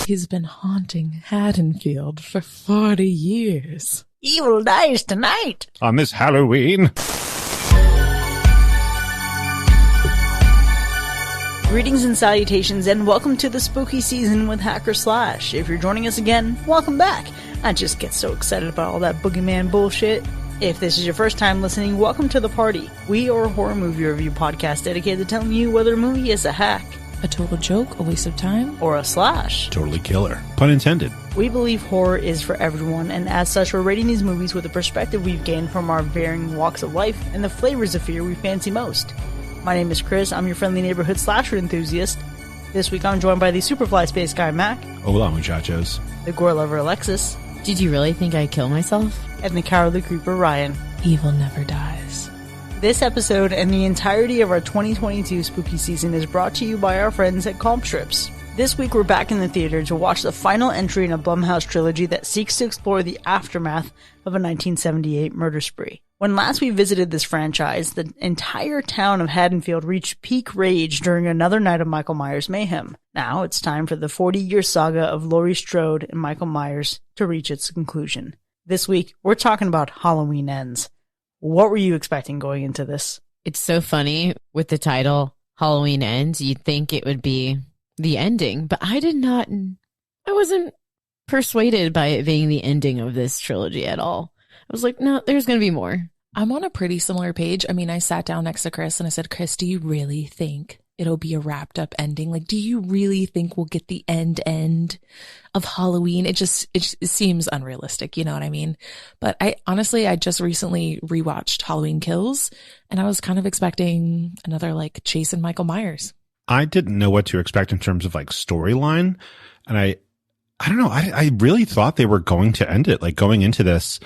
He's been haunting Haddonfield for 40 years. Evil dies tonight. On this Halloween. Greetings and salutations, and welcome to the spooky season with Hacker Slash. If you're joining us again, welcome back. I just get so excited about all that boogeyman bullshit. If this is your first time listening, welcome to the party. We are a horror movie review podcast dedicated to telling you whether a movie is a hack, A total joke, a waste of time, or a slash. Totally killer. Pun intended. We believe horror is for everyone, and as such, we're rating these movies with the perspective we've gained from our varying walks of life and the flavors of fear we fancy most. My name is Chris. I'm your friendly neighborhood slasher enthusiast. This week I'm joined by the Superfly Space Guy Mac. Hola, muchachos. The Gore Lover Alexis. Did you really think I'd kill myself? And the Cowardly Creeper Ryan. evil never dies. This episode and the entirety of our 2022 spooky season is brought to you by our friends at Comp Strips. This week we're back in the theater to watch the final entry in a Blumhouse trilogy that seeks to explore the aftermath of a 1978 murder spree. When last we visited this franchise, the entire town of Haddonfield reached peak rage during another night of Michael Myers mayhem. Now it's time for the 40-year saga of Laurie Strode and Michael Myers to reach its conclusion. This week, we're talking about Halloween Ends. What were you expecting going into this? It's so funny with the title, Halloween Ends. You'd think it would be the ending, but I wasn't persuaded by it being the ending of this trilogy at all. I was like, no, there's going to be more. I'm on a pretty similar page. I mean, I sat down next to Chris and I said, Chris, do you really think it'll be a wrapped up ending? Like, do you really think we'll get the end of Halloween? It seems unrealistic. You know what I mean? But I just recently rewatched Halloween Kills and I was kind of expecting another like chasing Michael Myers. I didn't know what to expect in terms of like storyline. And I don't know. I really thought they were going to end it. Like going into this,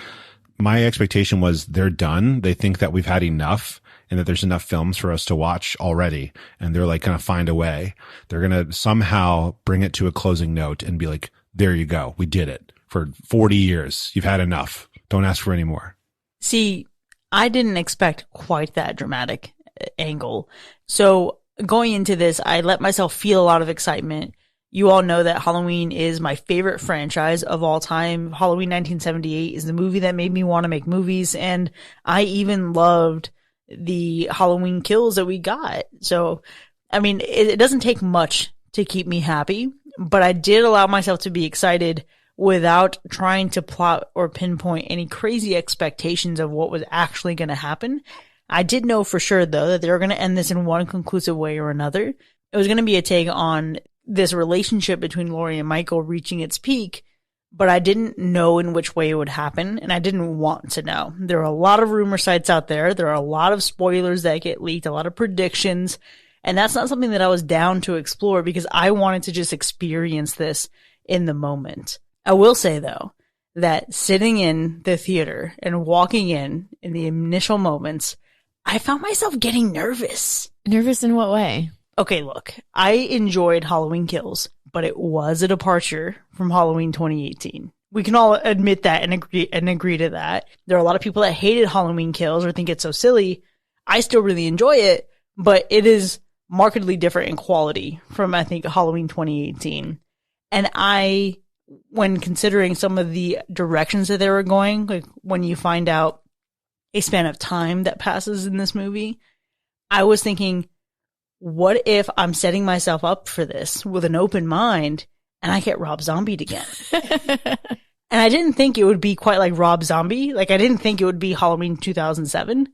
my expectation was they're done. They think that we've had enough and that there's enough films for us to watch already. And they're like going to find a way. They're going to somehow bring it to a closing note and be like, there you go. We did it for 40 years. You've had enough. Don't ask for any more. See, I didn't expect quite that dramatic angle. So going into this, I let myself feel a lot of excitement. You all know that Halloween is my favorite franchise of all time. Halloween 1978 is the movie that made me want to make movies, and I even loved the Halloween Kills that we got. So, I mean, it doesn't take much to keep me happy, but I did allow myself to be excited without trying to plot or pinpoint any crazy expectations of what was actually going to happen. I did know for sure, though, that they were going to end this in one conclusive way or another. It was going to be a take on this relationship between Laurie and Michael reaching its peak, but I didn't know in which way it would happen, and I didn't want to know. There are a lot of rumor sites out there. There are a lot of spoilers that get leaked, a lot of predictions, and that's not something that I was down to explore because I wanted to just experience this in the moment. I will say, though, that sitting in the theater and walking in the initial moments, I found myself getting nervous. Nervous in what way? Okay, look, I enjoyed Halloween Kills, but it was a departure from Halloween 2018. We can all admit that and agree to that. There are a lot of people that hated Halloween Kills or think it's so silly. I still really enjoy it, but it is markedly different in quality from, I think, Halloween 2018. And when considering some of the directions that they were going, like when you find out a span of time that passes in this movie, I was thinking, what if I'm setting myself up for this with an open mind and I get Rob Zombied again? And I didn't think it would be quite like Rob Zombie. Like, I didn't think it would be Halloween 2007,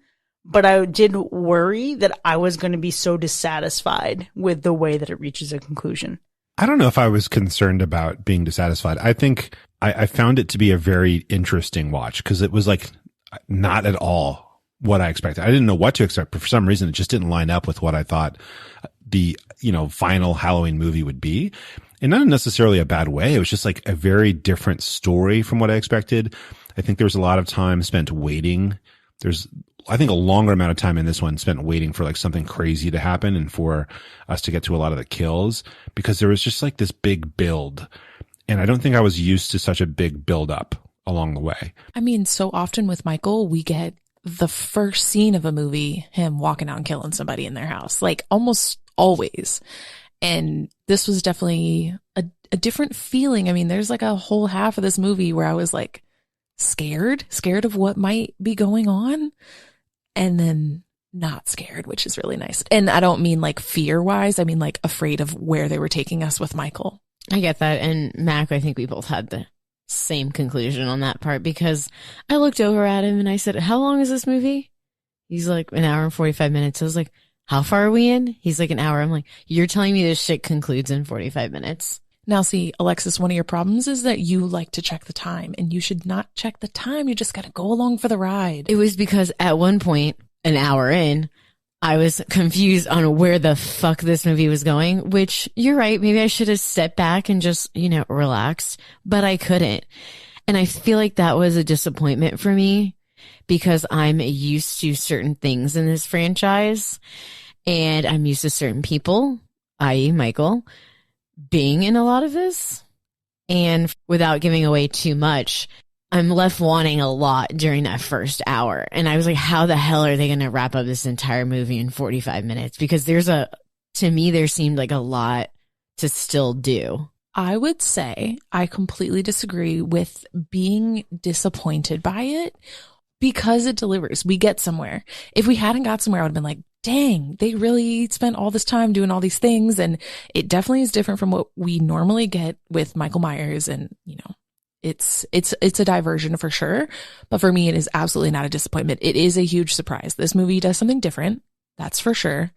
but I did worry that I was going to be so dissatisfied with the way that it reaches a conclusion. I don't know if I was concerned about being dissatisfied. I think I found it to be a very interesting watch because it was like not at all what I expected. I didn't know what to expect, but for some reason it just didn't line up with what I thought the, final Halloween movie would be. And not in necessarily a bad way. It was just like a very different story from what I expected. I think there was a lot of time spent waiting. There's, I think, a longer amount of time in this one spent waiting for like something crazy to happen and for us to get to a lot of the kills because there was just like this big build. And I don't think I was used to such a big build up along the way. I mean, so often with Michael, we get the first scene of a movie, him walking out and killing somebody in their house, like almost always. And this was definitely a different feeling. I mean, there's like a whole half of this movie where I was like scared of what might be going on, and then not scared, which is really nice. And I don't mean like fear wise. I mean like afraid of where they were taking us with Michael. I get that. And Mac, I think we both had the same conclusion on that part, because I looked over at him and I said, how long is this movie? He's like, an hour and 45 minutes. I was like, how far are we in? He's like, an hour. I'm like, you're telling me this shit concludes in 45 minutes. Now, see, Alexis, one of your problems is that you like to check the time, and you should not check the time. You just got to go along for the ride. It was because at one point, an hour in, I was confused on where the fuck this movie was going, which you're right. Maybe I should have stepped back and just, relaxed, but I couldn't. And I feel like that was a disappointment for me, because I'm used to certain things in this franchise, and I'm used to certain people, i.e. Michael, being in a lot of this. And without giving away too much, I'm left wanting a lot during that first hour. And I was like, how the hell are they going to wrap up this entire movie in 45 minutes? Because to me, there seemed like a lot to still do. I would say I completely disagree with being disappointed by it, because it delivers. We get somewhere. If we hadn't got somewhere, I would have been like, dang, they really spent all this time doing all these things. And it definitely is different from what we normally get with Michael Myers. And, it's a diversion for sure. But for me, it is absolutely not a disappointment. It is a huge surprise. This movie does something different. That's for sure.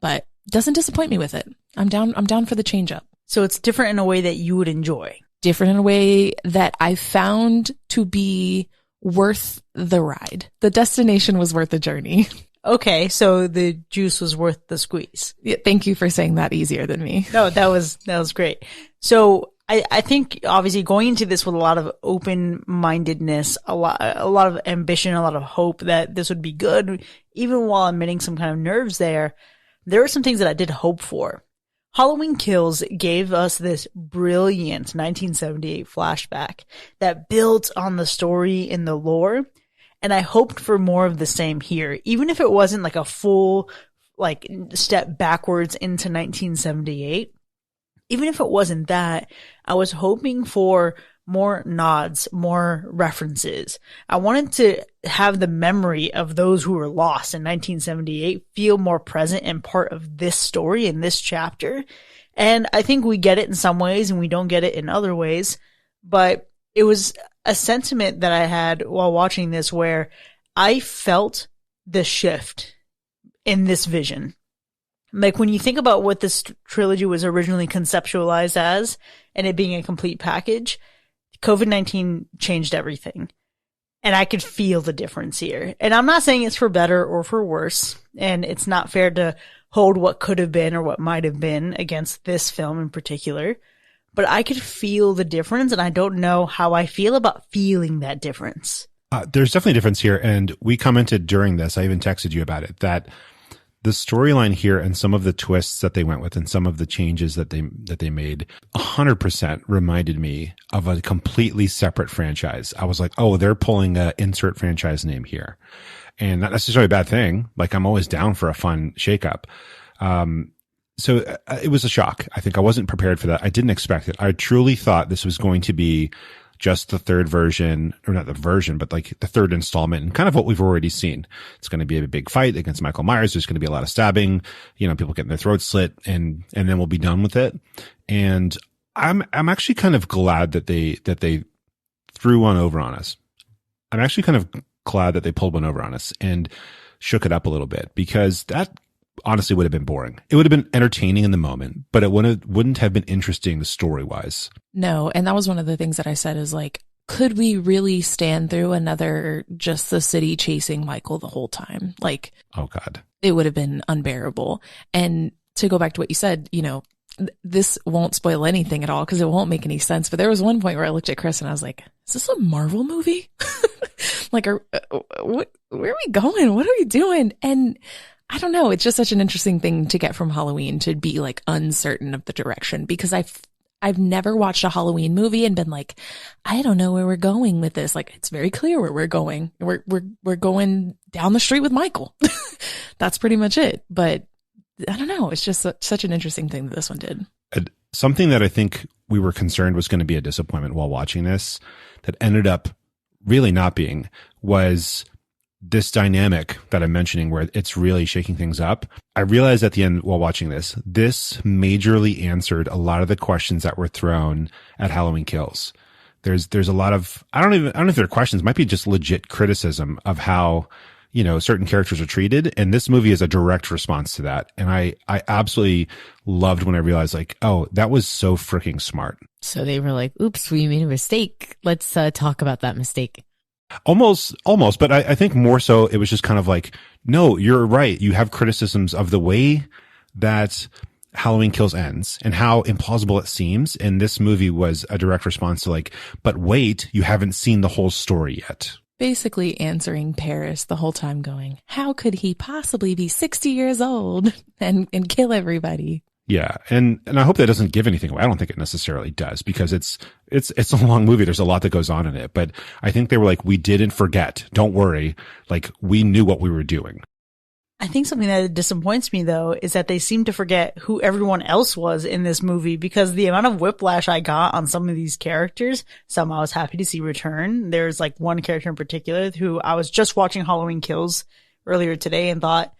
But doesn't disappoint me with it. I'm down for the change up. So it's different in a way that you would enjoy. Different in a way that I found to be worth the ride. The destination was worth the journey. Okay, so the juice was worth the squeeze. Yeah, thank you for saying that easier than me. No, that was great. So I think obviously going into this with a lot of open-mindedness, a lot of ambition, a lot of hope that this would be good, even while admitting some kind of nerves there were some things that I did hope for. Halloween Kills gave us this brilliant 1978 flashback that built on the story and the lore. And I hoped for more of the same here, even if it wasn't like a full step backwards into 1978. Even if it wasn't that, I was hoping for more nods, more references. I wanted to have the memory of those who were lost in 1978 feel more present and part of this story in this chapter. And I think we get it in some ways and we don't get it in other ways. But it was a sentiment that I had while watching this where I felt the shift in this vision. Like when you think about what this trilogy was originally conceptualized as and it being a complete package, COVID-19 changed everything. And I could feel the difference here. And I'm not saying it's for better or for worse. And it's not fair to hold what could have been or what might have been against this film in particular. But I could feel the difference, and I don't know how I feel about feeling that difference. There's definitely a difference here. And we commented during this, I even texted you about it, that the storyline here and some of the twists that they went with and some of the changes that they made 100% reminded me of a completely separate franchise. I was like, oh, they're pulling a insert franchise name here. And not necessarily a bad thing. Like, I'm always down for a fun shakeup. So it was a shock. I think I wasn't prepared for that. I didn't expect it. I truly thought this was going to be just the third version, or not the version, but like the third installment and kind of what we've already seen. It's going to be a big fight against Michael Myers. There's going to be a lot of stabbing, people getting their throats slit, and then we'll be done with it. And I'm actually kind of glad that they threw one over on us. I'm actually kind of glad that they pulled one over on us and shook it up a little bit, because that honestly would have been boring. It would have been entertaining in the moment, but it wouldn't have been interesting story-wise. No, and that was one of the things that I said is like, could we really stand through another just the city chasing Michael the whole time? Like, oh God, it would have been unbearable. And to go back to what you said, this won't spoil anything at all because it won't make any sense. But there was one point where I looked at Chris and I was like, is this a Marvel movie? Like, where are we going? What are we doing? And I don't know. It's just such an interesting thing to get from Halloween, to be like uncertain of the direction, because I've never watched a Halloween movie and been like, I don't know where we're going with this. Like, it's very clear where we're going. We're going down the street with Michael. That's pretty much it. But I don't know. It's just such an interesting thing that this one did. Something that I think we were concerned was going to be a disappointment while watching this that ended up really not being was this dynamic that I'm mentioning where it's really shaking things up. I realized at the end while watching this majorly answered a lot of the questions that were thrown at Halloween Kills. There's a lot of, I don't know if they're questions, might be just legit criticism of how, certain characters are treated. And this movie is a direct response to that. And I absolutely loved when I realized like, oh, that was so freaking smart. So they were like, oops, we made a mistake. Let's talk about that mistake. Almost, but I think more so it was just kind of like, no, you're right. You have criticisms of the way that Halloween Kills ends and how implausible it seems. And this movie was a direct response to like, but wait, you haven't seen the whole story yet. Basically answering Paris the whole time going, how could he possibly be 60 years old and kill everybody? Yeah. And I hope that doesn't give anything away. I don't think it necessarily does because it's a long movie. There's a lot that goes on in it, but I think they were like, we didn't forget. Don't worry. Like we knew what we were doing. I think something that disappoints me though is that they seem to forget who everyone else was in this movie because the amount of whiplash I got on some of these characters, some I was happy to see return. There's like one character in particular who I was just watching Halloween Kills earlier today and thought,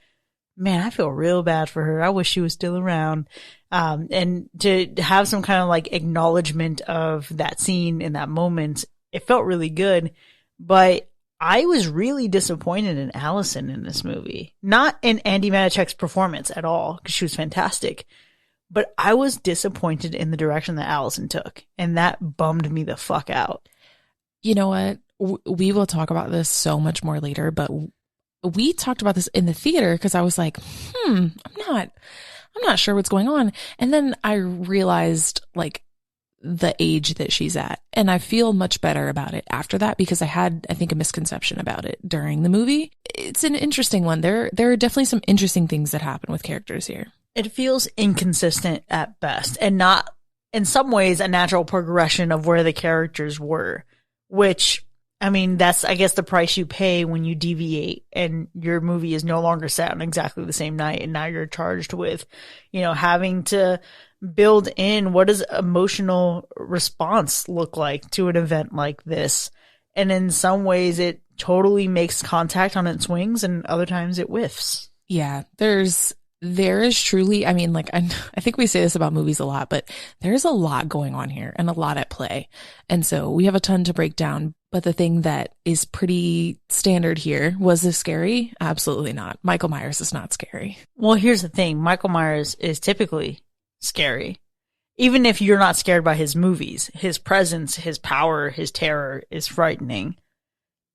man, I feel real bad for her. I wish she was still around. And to have some kind of like acknowledgement of that scene in that moment, it felt really good. But I was really disappointed in Allison in this movie. Not in Andy Manichek's performance at all, because she was fantastic. But I was disappointed in the direction that Allison took. And that bummed me the fuck out. You know what? We will talk about this so much more later, but we talked about this in the theater because I was like, I'm not sure what's going on. And then I realized like the age that she's at. And I feel much better about it after that because I had, I think, a misconception about it during the movie. It's an interesting one. There are definitely some interesting things that happen with characters here. It feels inconsistent at best and not, in some ways, a natural progression of where the characters were, which, I mean, that's, I guess, the price you pay when you deviate and your movie is no longer set on exactly the same night. And now you're charged with, having to build in what does emotional response look like to an event like this. And in some ways it totally makes contact on its wings and other times it whiffs. Yeah, there is truly, I mean, like, I think we say this about movies a lot, but there's a lot going on here and a lot at play. And so we have a ton to break down. But the thing that is pretty standard here, was this scary? Absolutely not. Michael Myers is not scary. Well, here's the thing. Michael Myers is typically scary. Even if you're not scared by his movies, his presence, his power, his terror is frightening.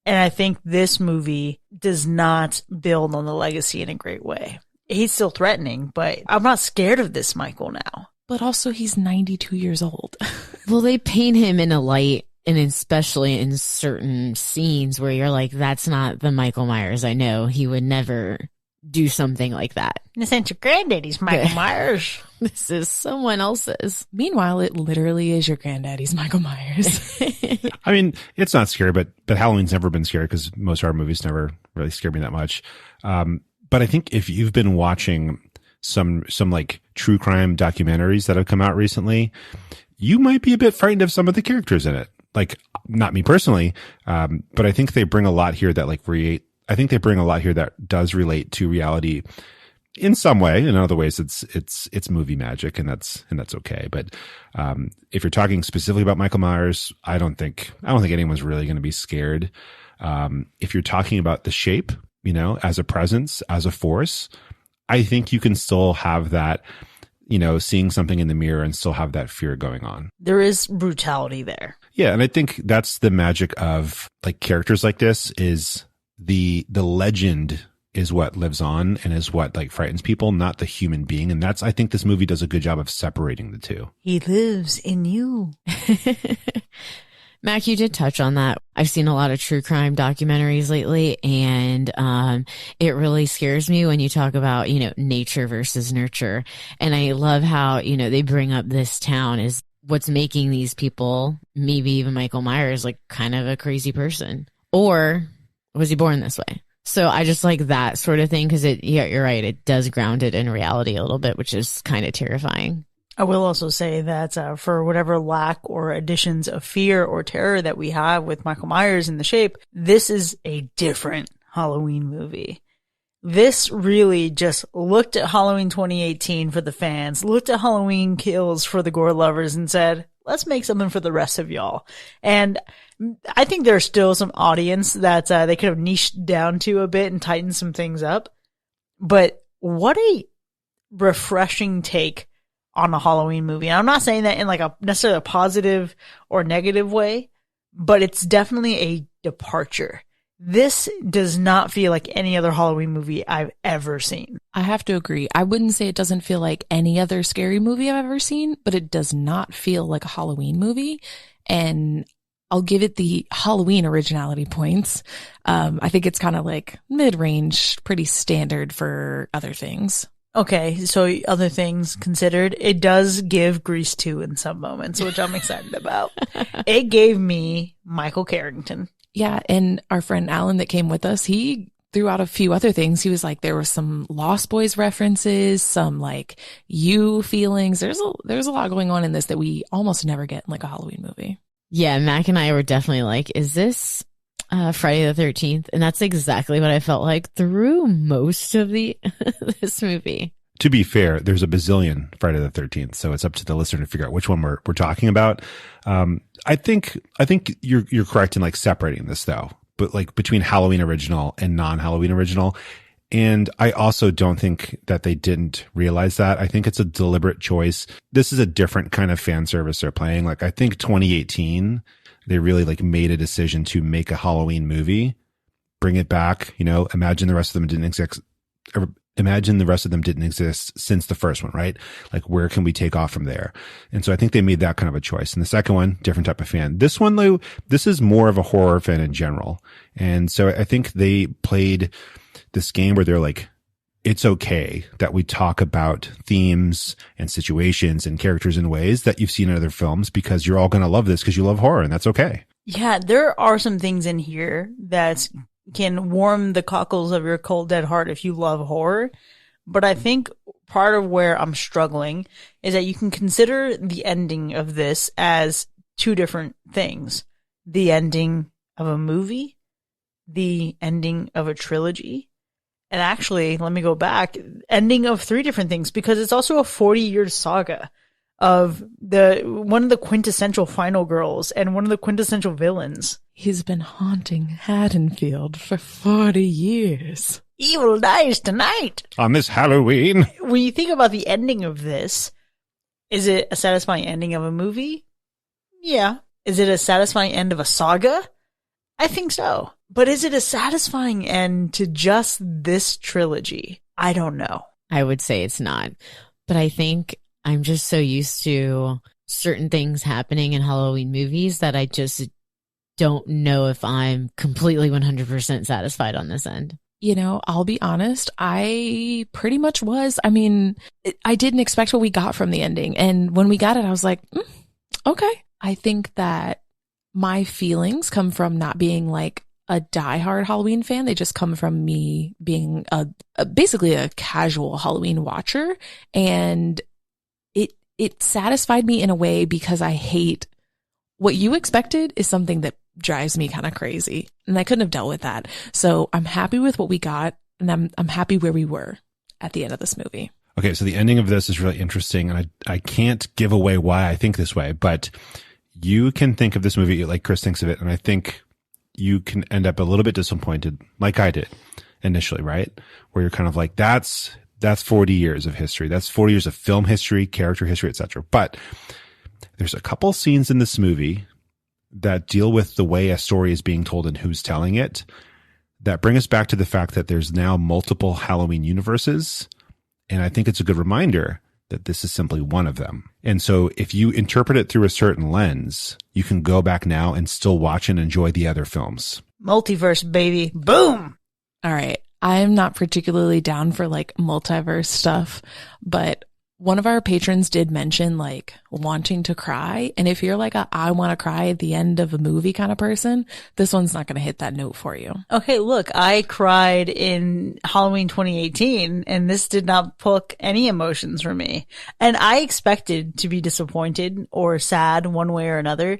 And I think this movie does not build on the legacy in a great way. He's still threatening, but I'm not scared of this Michael now. But also he's 92 years old. Well, they paint him in a light, and especially in certain scenes where you're like, that's not the Michael Myers I know. He would never do something like that. This ain't your granddaddy's Michael Myers. This is someone else's. Meanwhile, it literally is your granddaddy's Michael Myers. I mean, it's not scary, but Halloween's never been scary because most horror movies never really scared me that much. But I think if you've been watching some like true crime documentaries that have come out recently, you might be a bit frightened of some of the characters in it. Like, not me personally, but I think they bring a lot here that I think they bring a lot here that does relate to reality in some way. In other ways, it's movie magic, and that's okay. But if you're talking specifically about Michael Myers, I don't think anyone's really going to be scared. If you're talking about the shape, as a presence, as a force, I think you can still have that, seeing something in the mirror and still have that fear going on. There is brutality there. Yeah. And I think that's the magic of like characters like this is the legend is what lives on and is what like frightens people, not the human being. And I think this movie does a good job of separating the two. He lives in you. Mac, you did touch on that. I've seen a lot of true crime documentaries lately, and it really scares me when you talk about, nature versus nurture. And I love how, they bring up this town is what's making these people, maybe even Michael Myers, like kind of a crazy person. Or was he born this way? So I just like that sort of thing because yeah, you're right. It does ground it in reality a little bit, which is kind of terrifying. I will also say that for whatever lack or additions of fear or terror that we have with Michael Myers in The Shape, this is a different Halloween movie. This really just looked at Halloween 2018 for the fans, looked at Halloween Kills for the gore lovers and said, let's make something for the rest of y'all. And I think there's still some audience that they could have niched down to a bit and tightened some things up. But what a refreshing take on a Halloween movie. And I'm not saying that in like a necessarily a positive or negative way, but it's definitely a departure. This does not feel like any other Halloween movie I've ever seen. I have to agree. I wouldn't say it doesn't feel like any other scary movie I've ever seen, but it does not feel like a Halloween movie. And I'll give it the Halloween originality points. I think it's kind of like mid-range, pretty standard for other things. Okay, so other things considered, it does give Grease 2 in some moments, which I'm excited about. It gave me Michael Carrington. Yeah, and our friend Alan that came with us, he threw out a few other things. He was like, there were some Lost Boys references, some like you feelings. There's a lot going on in this that we almost never get in like a Halloween movie. Yeah, Mac and I were definitely like, is this Friday the 13th? And that's exactly what I felt like through most of this movie. To be fair, there's a bazillion Friday the 13th, so it's up to the listener to figure out which one we're talking about. I think you're correct in like separating this though, but like between Halloween original and non-Halloween original. And I also don't think that they didn't realize that. I think it's a deliberate choice. This is a different kind of fan service they're playing. Like I think 2018, they really like made a decision to make a Halloween movie, bring it back, imagine the rest of them didn't exist. Imagine the rest of them didn't exist since the first one, right? Like where can we take off from there? And so I think they made that kind of a choice. And the second one, different type of fan. This one, though, this is more of a horror fan in general. And so I think they played this game where they're like, it's okay that we talk about themes and situations and characters in ways that you've seen in other films because you're all going to love this because you love horror and that's okay. Yeah, there are some things in here that can warm the cockles of your cold dead heart if you love horror. But I think part of where I'm struggling is that you can consider the ending of this as two different things. The ending of a movie, the ending of a trilogy. And actually, let me go back, ending of three different things because it's also a 40-year saga of one of the quintessential final girls and one of the quintessential villains. He's been haunting Haddonfield for 40 years. Evil dies tonight. On this Halloween. When you think about the ending of this, is it a satisfying ending of a movie? Yeah. Is it a satisfying end of a saga? I think so. But is it a satisfying end to just this trilogy? I don't know. I would say it's not. But I think I'm just so used to certain things happening in Halloween movies that I just don't know if I'm completely 100% satisfied on this end. I'll be honest, I pretty much was. I mean, I didn't expect what we got from the ending. And when we got it, I was like, okay. I think that my feelings come from not being like a diehard Halloween fan. They just come from me being basically a casual Halloween watcher. And it satisfied me in a way because I hate what you expected is something that drives me kind of crazy. And I couldn't have dealt with that. So I'm happy with what we got. And I'm happy where we were at the end of this movie. Okay. So the ending of this is really interesting. And I can't give away why I think this way, but you can think of this movie like Chris thinks of it. And I think you can end up a little bit disappointed like I did initially, right? Where you're kind of like, that's 40 years of history. That's 40 years of film history, character history, etc. But there's a couple scenes in this movie that deal with the way a story is being told and who's telling it that bring us back to the fact that there's now multiple Halloween universes. And I think it's a good reminder that this is simply one of them. And so if you interpret it through a certain lens, you can go back now and still watch and enjoy the other films. Multiverse, baby. Boom. All right. I'm not particularly down for like multiverse stuff, but one of our patrons did mention like wanting to cry. And if you're like I want to cry at the end of a movie kind of person, this one's not going to hit that note for you. Okay, look, I cried in Halloween 2018 and this did not pluck any emotions from me. And I expected to be disappointed or sad one way or another.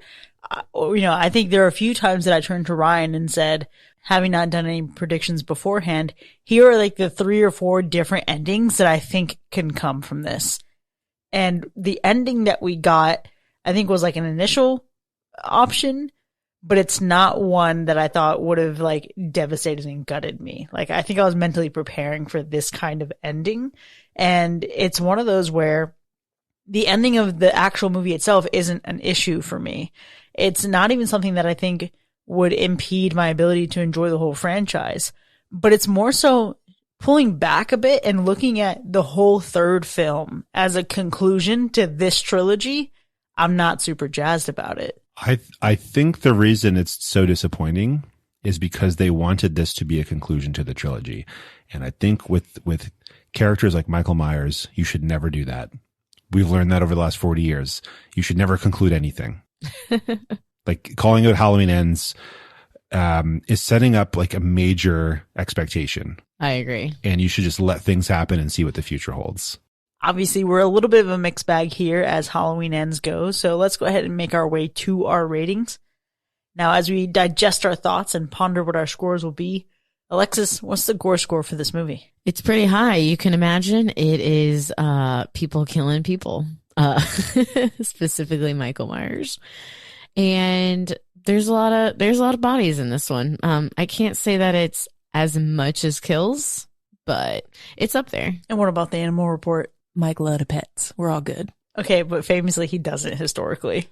I think there are a few times that I turned to Ryan and said, having not done any predictions beforehand, here are like the 3 or 4 different endings that I think can come from this. And the ending that we got, I think was like an initial option, but it's not one that I thought would have like devastated and gutted me. Like, I think I was mentally preparing for this kind of ending. And it's one of those where the ending of the actual movie itself isn't an issue for me. It's not even something that I think would impede my ability to enjoy the whole franchise, but it's more so pulling back a bit and looking at the whole third film as a conclusion to this trilogy. I'm not super jazzed about it. I think the reason it's so disappointing is because they wanted this to be a conclusion to the trilogy. And I think with characters like Michael Myers, you should never do that. We've learned that over the last 40 years. You should never conclude anything. Like calling it Halloween Ends is setting up like a major expectation. I agree. And you should just let things happen and see what the future holds. Obviously, we're a little bit of a mixed bag here as Halloween Ends go. So let's go ahead and make our way to our ratings. Now, as we digest our thoughts and ponder what our scores will be, Alexis, what's the gore score for this movie? It's pretty high. You can imagine it is people killing people, specifically Michael Myers. And there's a lot of bodies in this one. I can't say that it's as much as kills, but it's up there. And what about the animal report? Mike loved pets. We're all good. Okay, but famously he doesn't historically.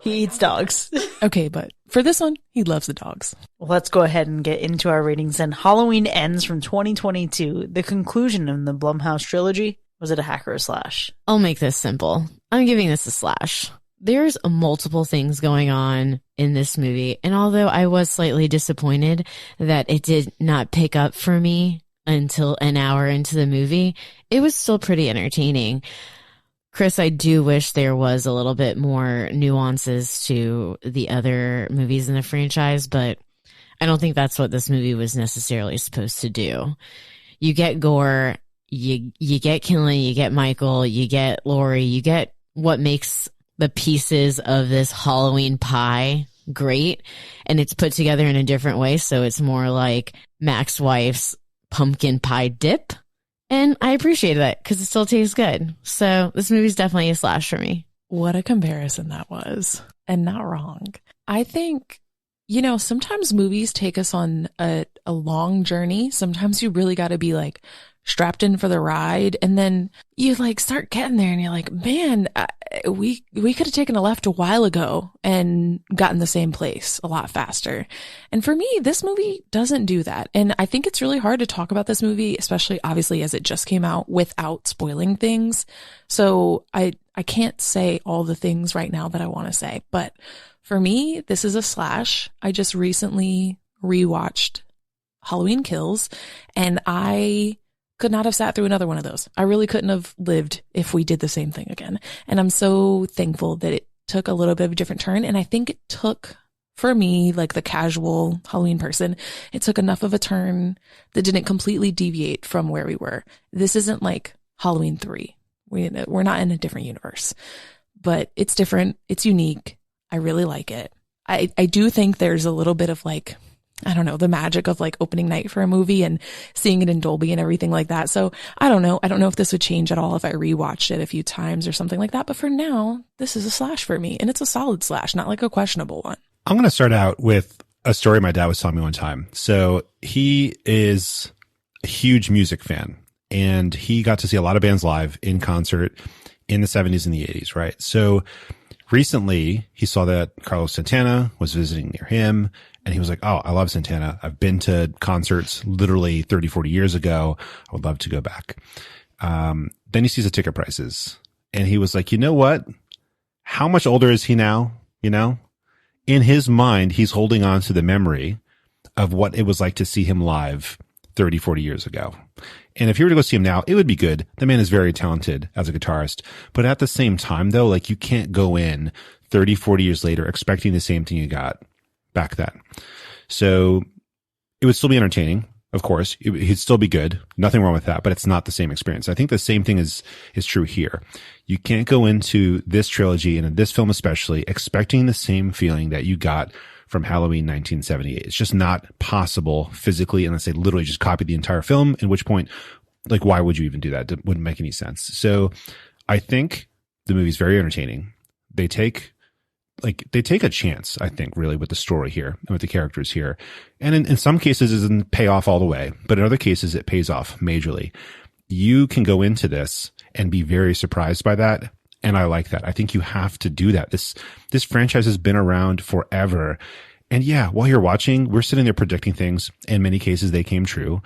He eats dogs. Okay, but for this one, he loves the dogs. Well, let's go ahead and get into our ratings then. Halloween Ends from 2022. The conclusion of the Blumhouse trilogy. Was it a hack or a slash? I'll make this simple. I'm giving this a slash. There's multiple things going on in this movie, and although I was slightly disappointed that it did not pick up for me until an hour into the movie, it was still pretty entertaining. Chris, I do wish there was a little bit more nuances to the other movies in the franchise, but I don't think that's what this movie was necessarily supposed to do. You get gore, you get killing, you get Michael, you get Laurie, you get what makes the pieces of this Halloween pie great, and it's put together in a different way, so it's more like Mac's wife's pumpkin pie dip, and I appreciated that because it still tastes good. So this movie's definitely a slash for me. What a comparison that was, and not wrong. I think, sometimes movies take us on a long journey. Sometimes you really got to be like strapped in for the ride, and then you like start getting there and you're like, man, we could have taken a left a while ago and gotten the same place a lot faster. And for me, this movie doesn't do that. And I think it's really hard to talk about this movie, especially obviously as it just came out, without spoiling things. So I can't say all the things right now that I want to say, but for me, this is a slash. I just recently rewatched Halloween Kills, and I could not have sat through another one of those. I really couldn't have lived if we did the same thing again. And I'm so thankful that it took a little bit of a different turn. And I think it took, for me, like the casual Halloween person, it took enough of a turn that didn't completely deviate from where we were. This isn't like Halloween 3. We're not in a different universe, but it's different. It's unique. I really like it. I do think there's a little bit of like, I don't know, the magic of like opening night for a movie and seeing it in Dolby and everything like that. So I don't know. I don't know if this would change at all if I rewatched it a few times or something like that. But for now, this is a slash for me, and it's a solid slash, not like a questionable one. I'm going to start out with a story my dad was telling me one time. So he is a huge music fan, and he got to see a lot of bands live in concert in the 70s and the 80s, right? So recently he saw that Carlos Santana was visiting near him, and he was like, oh, I love Santana. I've been to concerts literally 30, 40 years ago. I would love to go back. Then he sees the ticket prices, and he was like, you know what? How much older is he now? In his mind, he's holding on to the memory of what it was like to see him live 30, 40 years ago. And if you were to go see him now, it would be good. The man is very talented as a guitarist. But at the same time, though, like you can't go in 30, 40 years later expecting the same thing you got back then. So it would still be entertaining. Of course, he'd still be good. Nothing wrong with that, but it's not the same experience. I think the same thing is true here. You can't go into this trilogy and in this film especially expecting the same feeling that you got from Halloween 1978. It's just not possible physically unless they literally just copy the entire film, at which point, like, why would you even do that? It wouldn't make any sense. So I think the movie's very entertaining. They take a chance, I think, really with the story here and with the characters here. And in some cases, it doesn't pay off all the way, but in other cases, it pays off majorly. You can go into this and be very surprised by that. And I like that. I think you have to do that. This franchise has been around forever. And yeah, while you're watching, we're sitting there predicting things. In many cases, they came true.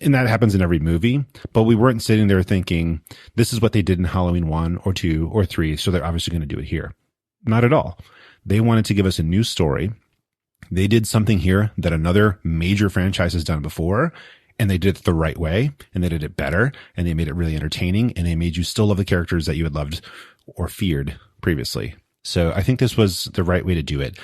And that happens in every movie. But we weren't sitting there thinking, this is what they did in Halloween 1 or 2 or 3, so they're obviously going to do it here. Not at all. They wanted to give us a new story. They did something here that another major franchise has done before, and they did it the right way, and they did it better, and they made it really entertaining, and they made you still love the characters that you had loved or feared previously. So I think this was the right way to do it.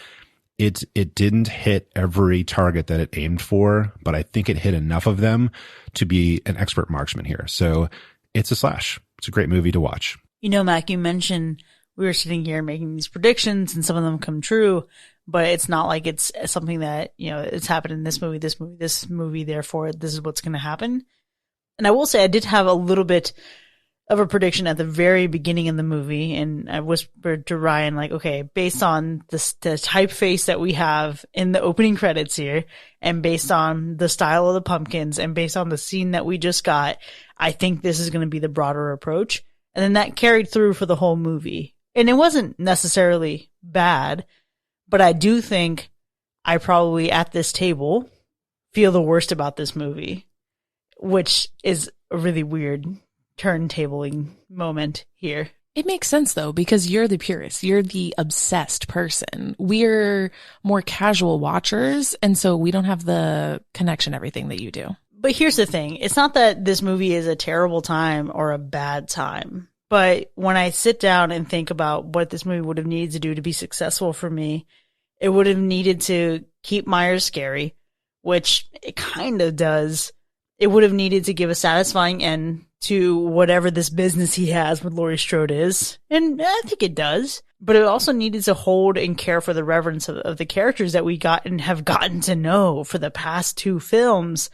It didn't hit every target that it aimed for, but I think it hit enough of them to be an expert marksman here. So it's a slash. It's a great movie to watch. You know, Mac, you mentioned we were sitting here making these predictions and some of them come true, but it's not like it's something that, you know, it's happened in this movie, therefore this is what's going to happen. And I will say I did have a little bit of a prediction at the very beginning of the movie, and I whispered to Ryan, like, okay, based on the typeface that we have in the opening credits here, and based on the style of the pumpkins, and based on the scene that we just got, I think this is going to be the broader approach. And then that carried through for the whole movie. And it wasn't necessarily bad, but I do think I probably at this table feel the worst about this movie, which is a really weird turntabling moment here. It makes sense though, because you're the purist. You're the obsessed person. We're more casual watchers. And so we don't have the connection, everything that you do. But here's the thing. It's not that this movie is a terrible time or a bad time. But when I sit down and think about what this movie would have needed to do to be successful for me, it would have needed to keep Myers scary, which it kind of does. It would have needed to give a satisfying end to whatever this business he has with Laurie Strode is. And I think it does. But it also needed to hold and care for the reverence of the characters that we got and have gotten to know for the past 2 films.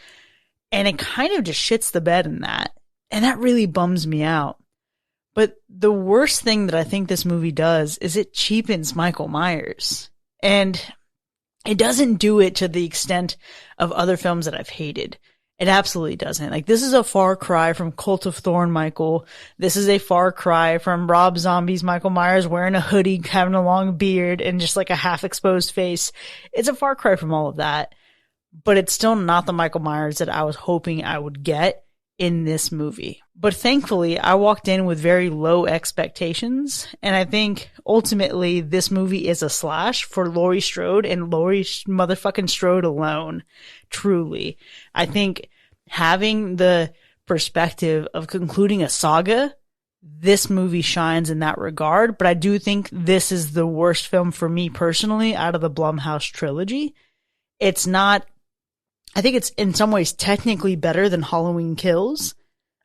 And it kind of just shits the bed in that. And that really bums me out. But the worst thing that I think this movie does is it cheapens Michael Myers. And it doesn't do it to the extent of other films that I've hated. It absolutely doesn't. Like, this is a far cry from Cult of Thorn Michael. This is a far cry from Rob Zombie's Michael Myers wearing a hoodie, having a long beard, and just like a half-exposed face. It's a far cry from all of that. But it's still not the Michael Myers that I was hoping I would get in this movie. But thankfully, I walked in with very low expectations, and I think ultimately this movie is a slash for Laurie Strode and Laurie motherfucking Strode alone. Truly. I think having the perspective of concluding a saga, this movie shines in that regard, but I do think this is the worst film for me personally out of the Blumhouse trilogy. It's not, I think it's in some ways technically better than Halloween Kills,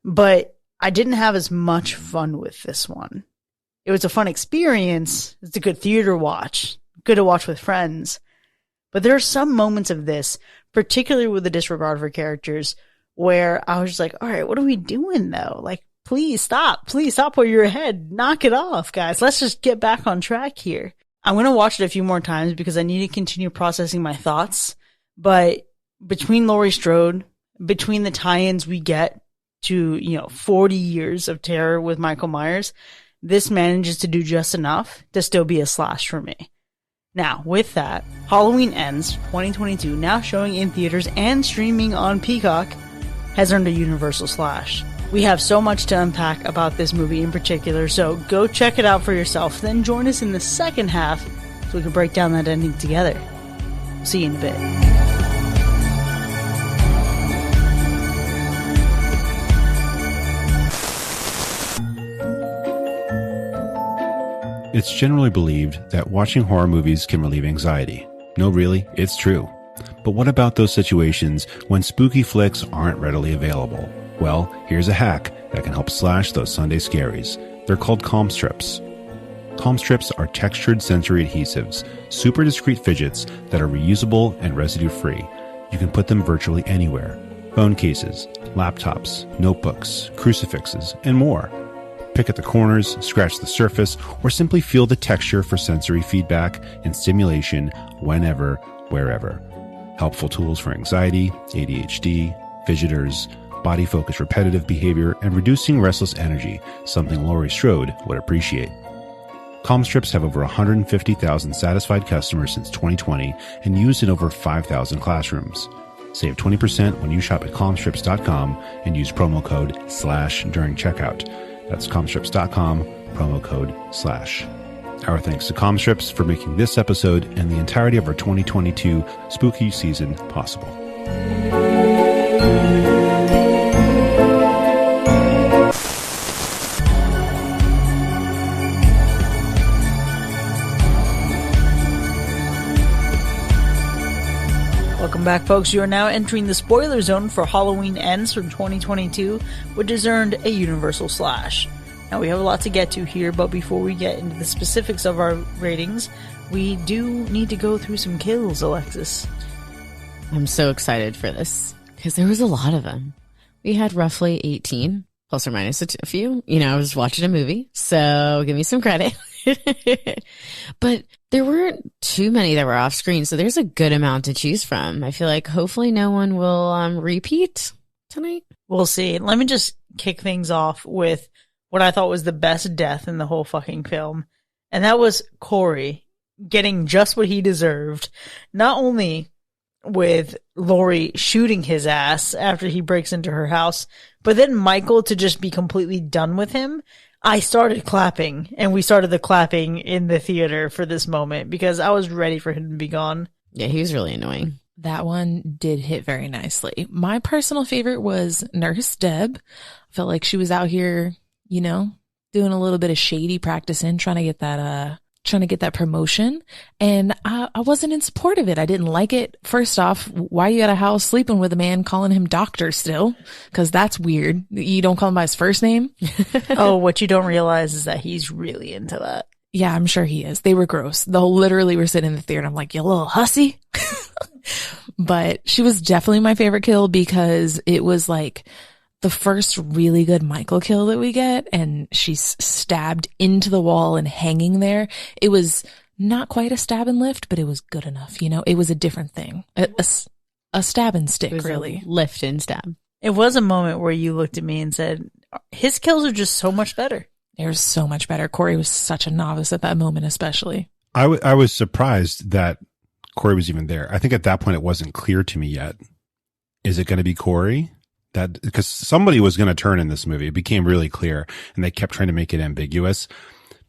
but I didn't have as much fun with this one. It was a fun experience. It's a good theater watch, good to watch with friends. But there are some moments of this, particularly with the disregard for characters, where I was just like, all right, what are we doing though? Like, please stop where you're ahead. Knock it off, guys. Let's just get back on track here. I'm going to watch it a few more times because I need to continue processing my thoughts. But between Laurie Strode, between the tie-ins we get to, 40 years of terror with Michael Myers, this manages to do just enough to still be a slash for me. Now, with that, Halloween Ends 2022, now showing in theaters and streaming on Peacock, has earned a universal slash. We have so much to unpack about this movie in particular, so go check it out for yourself, then join us in the second half so we can break down that ending together. See you in a bit. It's generally believed that watching horror movies can relieve anxiety. No, really, it's true. But what about those situations when spooky flicks aren't readily available? Well, here's a hack that can help slash those Sunday scaries. They're called calm strips. Calm strips are textured sensory adhesives, super discreet fidgets that are reusable and residue-free. You can put them virtually anywhere. Phone cases, laptops, notebooks, crucifixes, and more. Pick at the corners, scratch the surface, or simply feel the texture for sensory feedback and stimulation whenever, wherever. Helpful tools for anxiety, ADHD, fidgeters, body-focused repetitive behavior, and reducing restless energy, something Laurie Strode would appreciate. Calm strips have over 150,000 satisfied customers since 2020 and used in over 5,000 classrooms. Save 20% when you shop at calmstrips.com and use promo code // during checkout. That's calmstrips.com, promo code /. Our thanks to Calm Strips for making this episode and the entirety of our 2022 spooky season possible. Welcome back, folks. You are now entering the spoiler zone for Halloween Ends from 2022, which has earned a universal slash. Now, we have a lot to get to here, but before we get into the specifics of our ratings, we do need to go through some kills, Alexis. I'm so excited for this because there was a lot of them. We had roughly 18, plus or minus a few. You know, I was watching a movie, so give me some credit. But there weren't too many that were off screen, so there's a good amount to choose from. I feel like hopefully no one will repeat tonight. We'll see. Let me just kick things off with what I thought was the best death in the whole fucking film, and that was Corey getting just what he deserved. Not only with Laurie shooting his ass after he breaks into her house, but then Michael to just be completely done with him. I started clapping, and we started the clapping in the theater for this moment because I was ready for him to be gone. Yeah, he was really annoying. That one did hit very nicely. My personal favorite was Nurse Deb. I felt like she was out here, you know, doing a little bit of shady practicing, trying to get that promotion. And I wasn't in support of it. I didn't like it. First off, why you at a house sleeping with a man calling him doctor still? Because that's weird. You don't call him by his first name. Oh, what you don't realize is that he's really into that. Yeah, I'm sure he is. They were gross. Literally we're sitting in the theater and I'm like, you little hussy. But she was definitely my favorite kill because it was like the first really good Michael kill that we get, and she's stabbed into the wall and hanging there. It was not quite a stab and lift, but it was good enough. You know, it was a different thing. A stab and stick, really. Lift and stab. It was a moment where you looked at me and said, his kills are just so much better. They're so much better. Corey was such a novice at that moment, especially. I was surprised that Corey was even there. I think at that point it wasn't clear to me yet. Is it going to be Corey? That because somebody was going to turn in this movie. It became really clear, and they kept trying to make it ambiguous.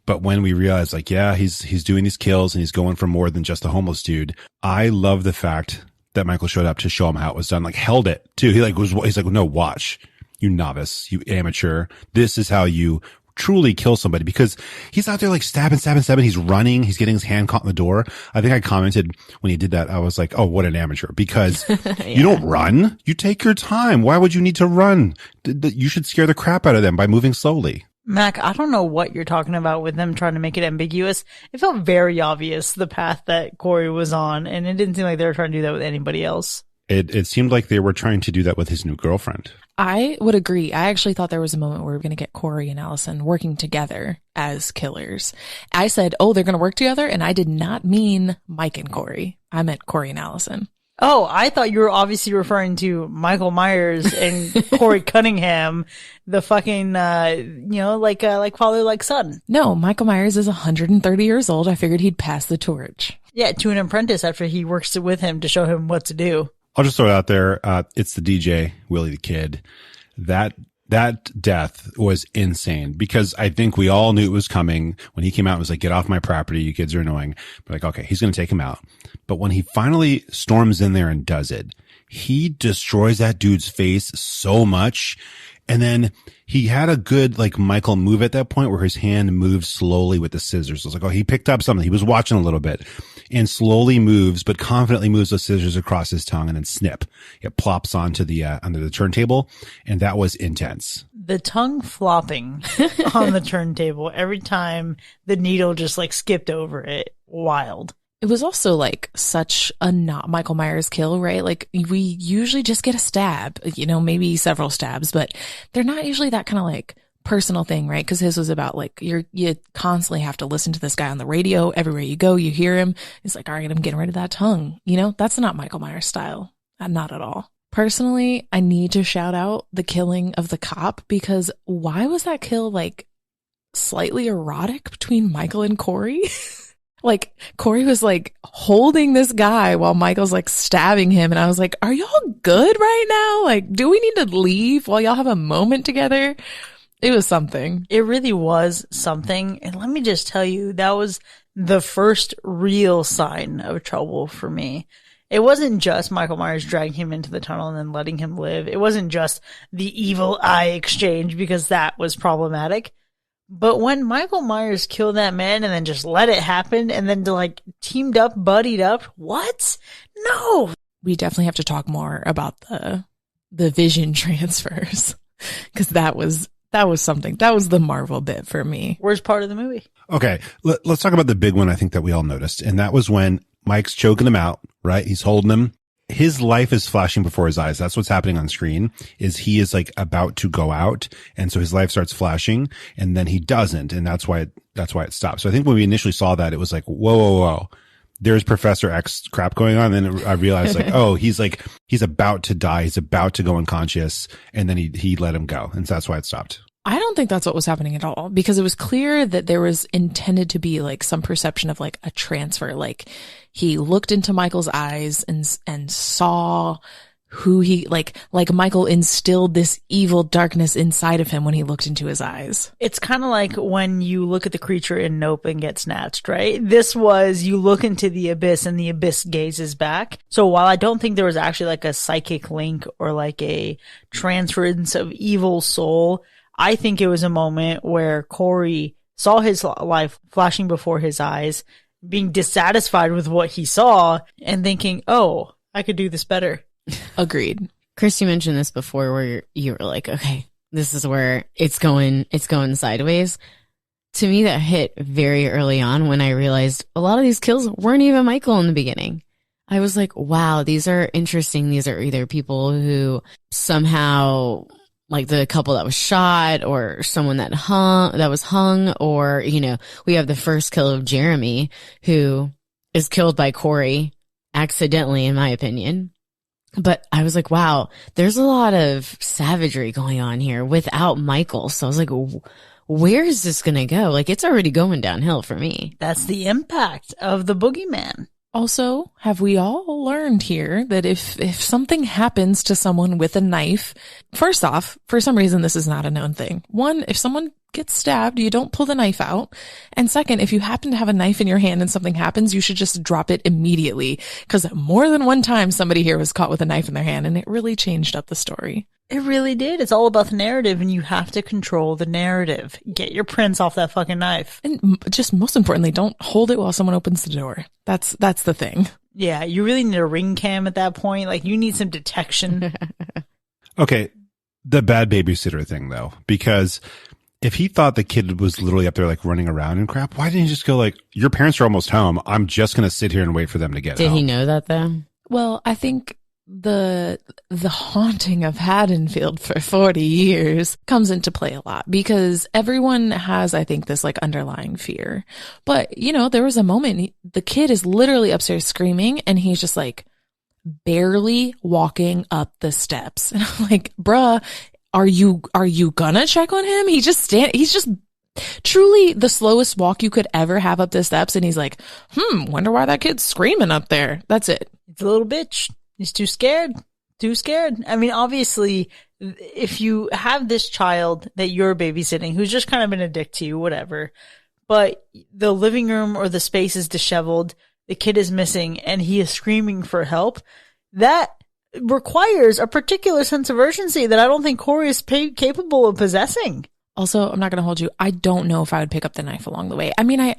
But when we realized, like, yeah, he's doing these kills and he's going for more than just a homeless dude. I love the fact that Michael showed up to show him how it was done. Like, held it too. He's like, no, watch, you novice, you amateur. This is how you truly kill somebody, because he's out there like stabbing. He's running. He's getting his hand caught in the door. I think I commented when he did that. I was like, oh, what an amateur, because Yeah. You don't run. You take your time. Why would you need to run? You should scare the crap out of them by moving slowly. Mac, I don't know what you're talking about with them trying to make it ambiguous. It felt very obvious, the path that Corey was on, and it didn't seem like they were trying to do that with anybody else. It seemed like they were trying to do that with his new girlfriend. I would agree. I actually thought there was a moment where we were going to get Corey and Allison working together as killers. I said, oh, they're going to work together. And I did not mean Mike and Corey. I meant Corey and Allison. Oh, I thought you were obviously referring to Michael Myers and Corey Cunningham, the fucking, like father, like son. No, Michael Myers is 130 years old. I figured he'd pass the torch. Yeah, to an apprentice after he works with him to show him what to do. I'll just throw it out there. It's the DJ, Willie the Kid. That death was insane, because I think we all knew it was coming. When he came out, it was like, get off my property. You kids are annoying. But like, okay, he's going to take him out. But when he finally storms in there and does it, he destroys that dude's face so much. And then he had a good, like, Michael move at that point where his hand moved slowly with the scissors. I was like, oh, he picked up something. He was watching a little bit and slowly moves, but confidently moves the scissors across his tongue and then snip. It plops onto the, under the turntable. And that was intense. The tongue flopping on the turntable every time the needle just like skipped over it. Wild. It was also like such a not Michael Myers kill, right? Like we usually just get a stab, you know, maybe several stabs, but they're not usually that kind of like personal thing, right? Because his was about like you constantly have to listen to this guy on the radio. Everywhere you go, you hear him. It's like, all right, I'm getting rid of that tongue. You know, that's not Michael Myers style. Not at all. Personally, I need to shout out the killing of the cop because why was that kill like slightly erotic between Michael and Corey? Like, Corey was like holding this guy while Michael's like stabbing him. And I was like, are y'all good right now? Like, do we need to leave while y'all have a moment together? It was something. It really was something. And let me just tell you, that was the first real sign of trouble for me. It wasn't just Michael Myers dragging him into the tunnel and then letting him live. It wasn't just the evil eye exchange because that was problematic. But when Michael Myers killed that man and then just let it happen and then like teamed up, buddied up, what? No. We definitely have to talk more about the vision transfers because that was something. That was the Marvel bit for me. Worst part of the movie. Okay. Let's talk about the big one I think that we all noticed. And that was when Mike's choking him out, right? He's holding him. His life is flashing before his eyes. That's what's happening on screen is he is like about to go out. And so his life starts flashing and then he doesn't. And that's why it stops. So I think when we initially saw that, it was like, whoa. There's Professor X crap going on. And then I realized like, oh, he's about to die. He's about to go unconscious. And then he let him go. And so that's why it stopped. I don't think that's what was happening at all because it was clear that there was intended to be like some perception of like a transfer. Like he looked into Michael's eyes and saw who he like Michael instilled this evil darkness inside of him when he looked into his eyes. It's kind of like when you look at the creature in Nope and get snatched, right? This was you look into the abyss and the abyss gazes back. So while I don't think there was actually like a psychic link or like a transference of evil soul, I think it was a moment where Corey saw his life flashing before his eyes, being dissatisfied with what he saw and thinking, oh, I could do this better. Agreed. Chris, you mentioned this before where you were like, okay, this is where it's going sideways. To me, that hit very early on when I realized a lot of these kills weren't even Michael in the beginning. I was like, wow, these are interesting. These are either people who somehow like the couple that was shot or someone that was hung, or, you know, we have the first kill of Jeremy who is killed by Corey accidentally, in my opinion. But I was like, wow, there's a lot of savagery going on here without Michael. So I was like, where is this going to go? Like, it's already going downhill for me. That's the impact of the boogeyman. Also, have we all learned here that if something happens to someone with a knife, first off, for some reason, this is not a known thing. One, if someone gets stabbed, you don't pull the knife out. And second, if you happen to have a knife in your hand and something happens, you should just drop it immediately. Because more than one time, somebody here was caught with a knife in their hand and it really changed up the story. It really did. It's all about the narrative and you have to control the narrative. Get your prints off that fucking knife. And just most importantly, don't hold it while someone opens the door. That's the thing. Yeah, you really need a ring cam at that point. Like, you need some detection. Okay, the bad babysitter thing, though, because if he thought the kid was literally up there, like, running around and crap, why didn't he just go, like, your parents are almost home. I'm just going to sit here and wait for them to get home. Did he know that, though? Well, I think the haunting of Haddonfield for 40 years comes into play a lot because everyone has, I think, this like underlying fear. But, you know, there was a moment the kid is literally upstairs screaming and he's just like barely walking up the steps. And I'm like, bruh, are you gonna check on him? He's just truly the slowest walk you could ever have up the steps. And he's like, wonder why that kid's screaming up there. That's it. It's a little bitch. He's too scared. Too scared. I mean, obviously, if you have this child that you're babysitting who's just kind of been a dick to you, whatever, but the living room or the space is disheveled, the kid is missing, and he is screaming for help, that requires a particular sense of urgency that I don't think Corey is capable of possessing. Also, I'm not going to hold you. I don't know if I would pick up the knife along the way. I mean, I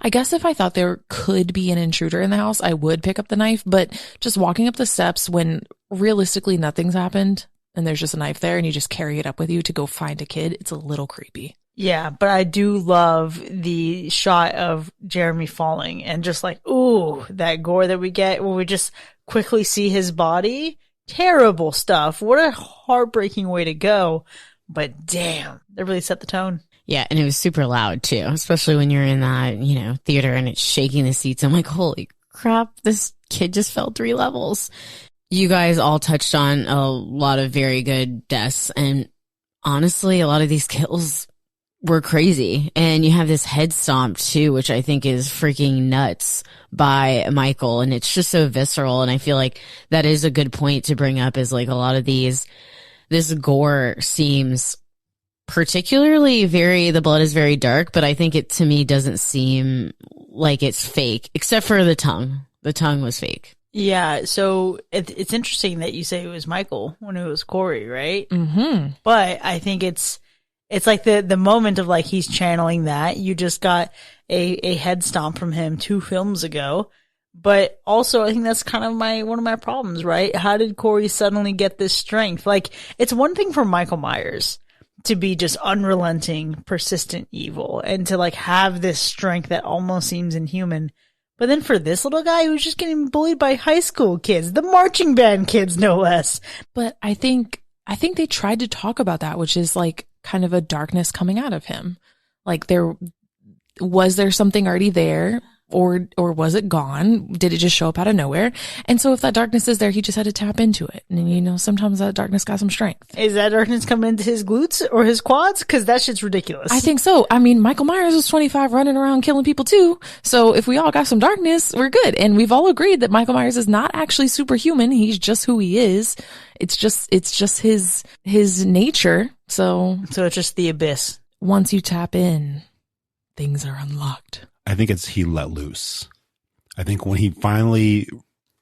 guess if I thought there could be an intruder in the house, I would pick up the knife. But just walking up the steps when realistically nothing's happened and there's just a knife there and you just carry it up with you to go find a kid, it's a little creepy. Yeah, but I do love the shot of Jeremy falling and just like, ooh, that gore that we get when we just quickly see his body. Terrible stuff. What a heartbreaking way to go. But damn, that really set the tone. Yeah, and it was super loud too, especially when you're in that, theater and it's shaking the seats. I'm like, holy crap, this kid just fell 3 levels. You guys all touched on a lot of very good deaths, and honestly, a lot of these kills were crazy. And you have this head stomp too, which I think is freaking nuts by Michael, and it's just so visceral. And I feel like that is a good point to bring up, is like a lot of this gore seems particularly the blood is very dark, but I think it to me doesn't seem like it's fake, except for the tongue. The tongue was fake. Yeah, so it's interesting that you say it was Michael when it was Corey, right? Mm-hmm. But I think it's like the moment of like he's channeling that. You just got a head stomp from him 2 films ago. But also, I think that's kind of one of my problems, right? How did Corey suddenly get this strength? Like, it's one thing for Michael Myers to be just unrelenting, persistent evil, and to like have this strength that almost seems inhuman. But then for this little guy who's just getting bullied by high school kids, the marching band kids, no less. But I think they tried to talk about that, which is like kind of a darkness coming out of him. Like, was there something already there? Or was it gone? Did it just show up out of nowhere? And so if that darkness is there, he just had to tap into it. And sometimes that darkness got some strength. Is that darkness coming into his glutes or his quads? Because that shit's ridiculous. I think so. I mean, Michael Myers was 25 running around killing people too. So if we all got some darkness, we're good. And we've all agreed that Michael Myers is not actually superhuman. He's just who he is. It's just his nature. So it's just the abyss. Once you tap in, things are unlocked. I think he let loose. I think when he finally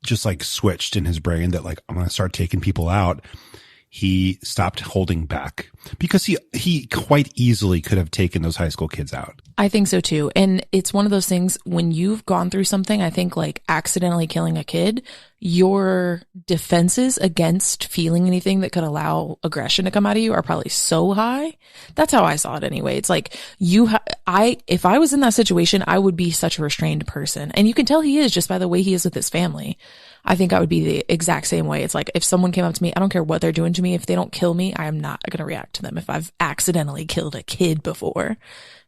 just like switched in his brain that like, I'm going to start taking people out, he stopped holding back, because he quite easily could have taken those high school kids out. I think so too. And it's one of those things when you've gone through something, I think like accidentally killing a kid, your defenses against feeling anything that could allow aggression to come out of you are probably so high. That's how I saw it anyway. It's like if I was in that situation, I would be such a restrained person. And you can tell he is just by the way he is with his family. I think I would be the exact same way. It's like if someone came up to me, I don't care what they're doing to me. If they don't kill me, I am not going to react to them. If I've accidentally killed a kid before,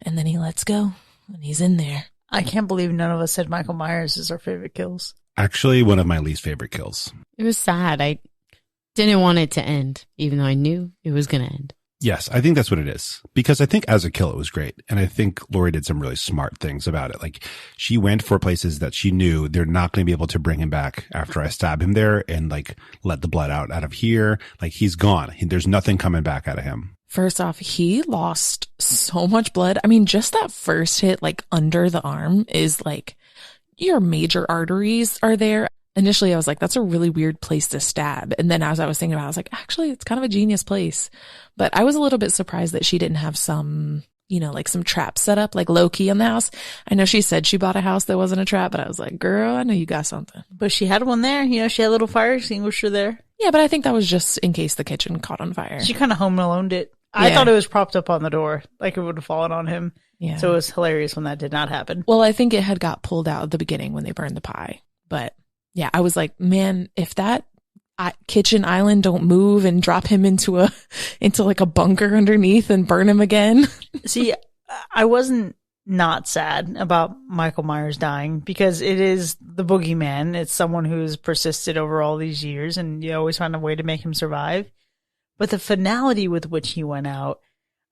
and then he lets go and he's in there. I can't believe none of us said Michael Myers is our favorite kills. Actually, one of my least favorite kills. It was sad. I didn't want it to end, even though I knew it was going to end. Yes, I think that's what it is. Because I think as a kill, it was great. And I think Laurie did some really smart things about it. Like, she went for places that she knew they're not going to be able to bring him back after I stab him there and like let the blood out of here. Like, he's gone. There's nothing coming back out of him. First off, he lost so much blood. I mean, just that first hit, like under the arm, is like your major arteries are there. Initially, I was like, that's a really weird place to stab. And then as I was thinking about it, I was like, actually, it's kind of a genius place. But I was a little bit surprised that she didn't have some, like some traps set up, like low key in the house. I know she said she bought a house that wasn't a trap, but I was like, girl, I know you got something. But she had one there. She had a little fire extinguisher there. Yeah, but I think that was just in case the kitchen caught on fire. She kind of home alone it. I thought it was propped up on the door, like it would have fallen on him. Yeah. So it was hilarious when that did not happen. Well, I think it had got pulled out at the beginning when they burned the pie. But yeah, I was like, man, if that kitchen island don't move and drop him into like a bunker underneath and burn him again. See, I wasn't not sad about Michael Myers dying, because it is the boogeyman. It's someone who's persisted over all these years, and you always find a way to make him survive. But the finality with which he went out,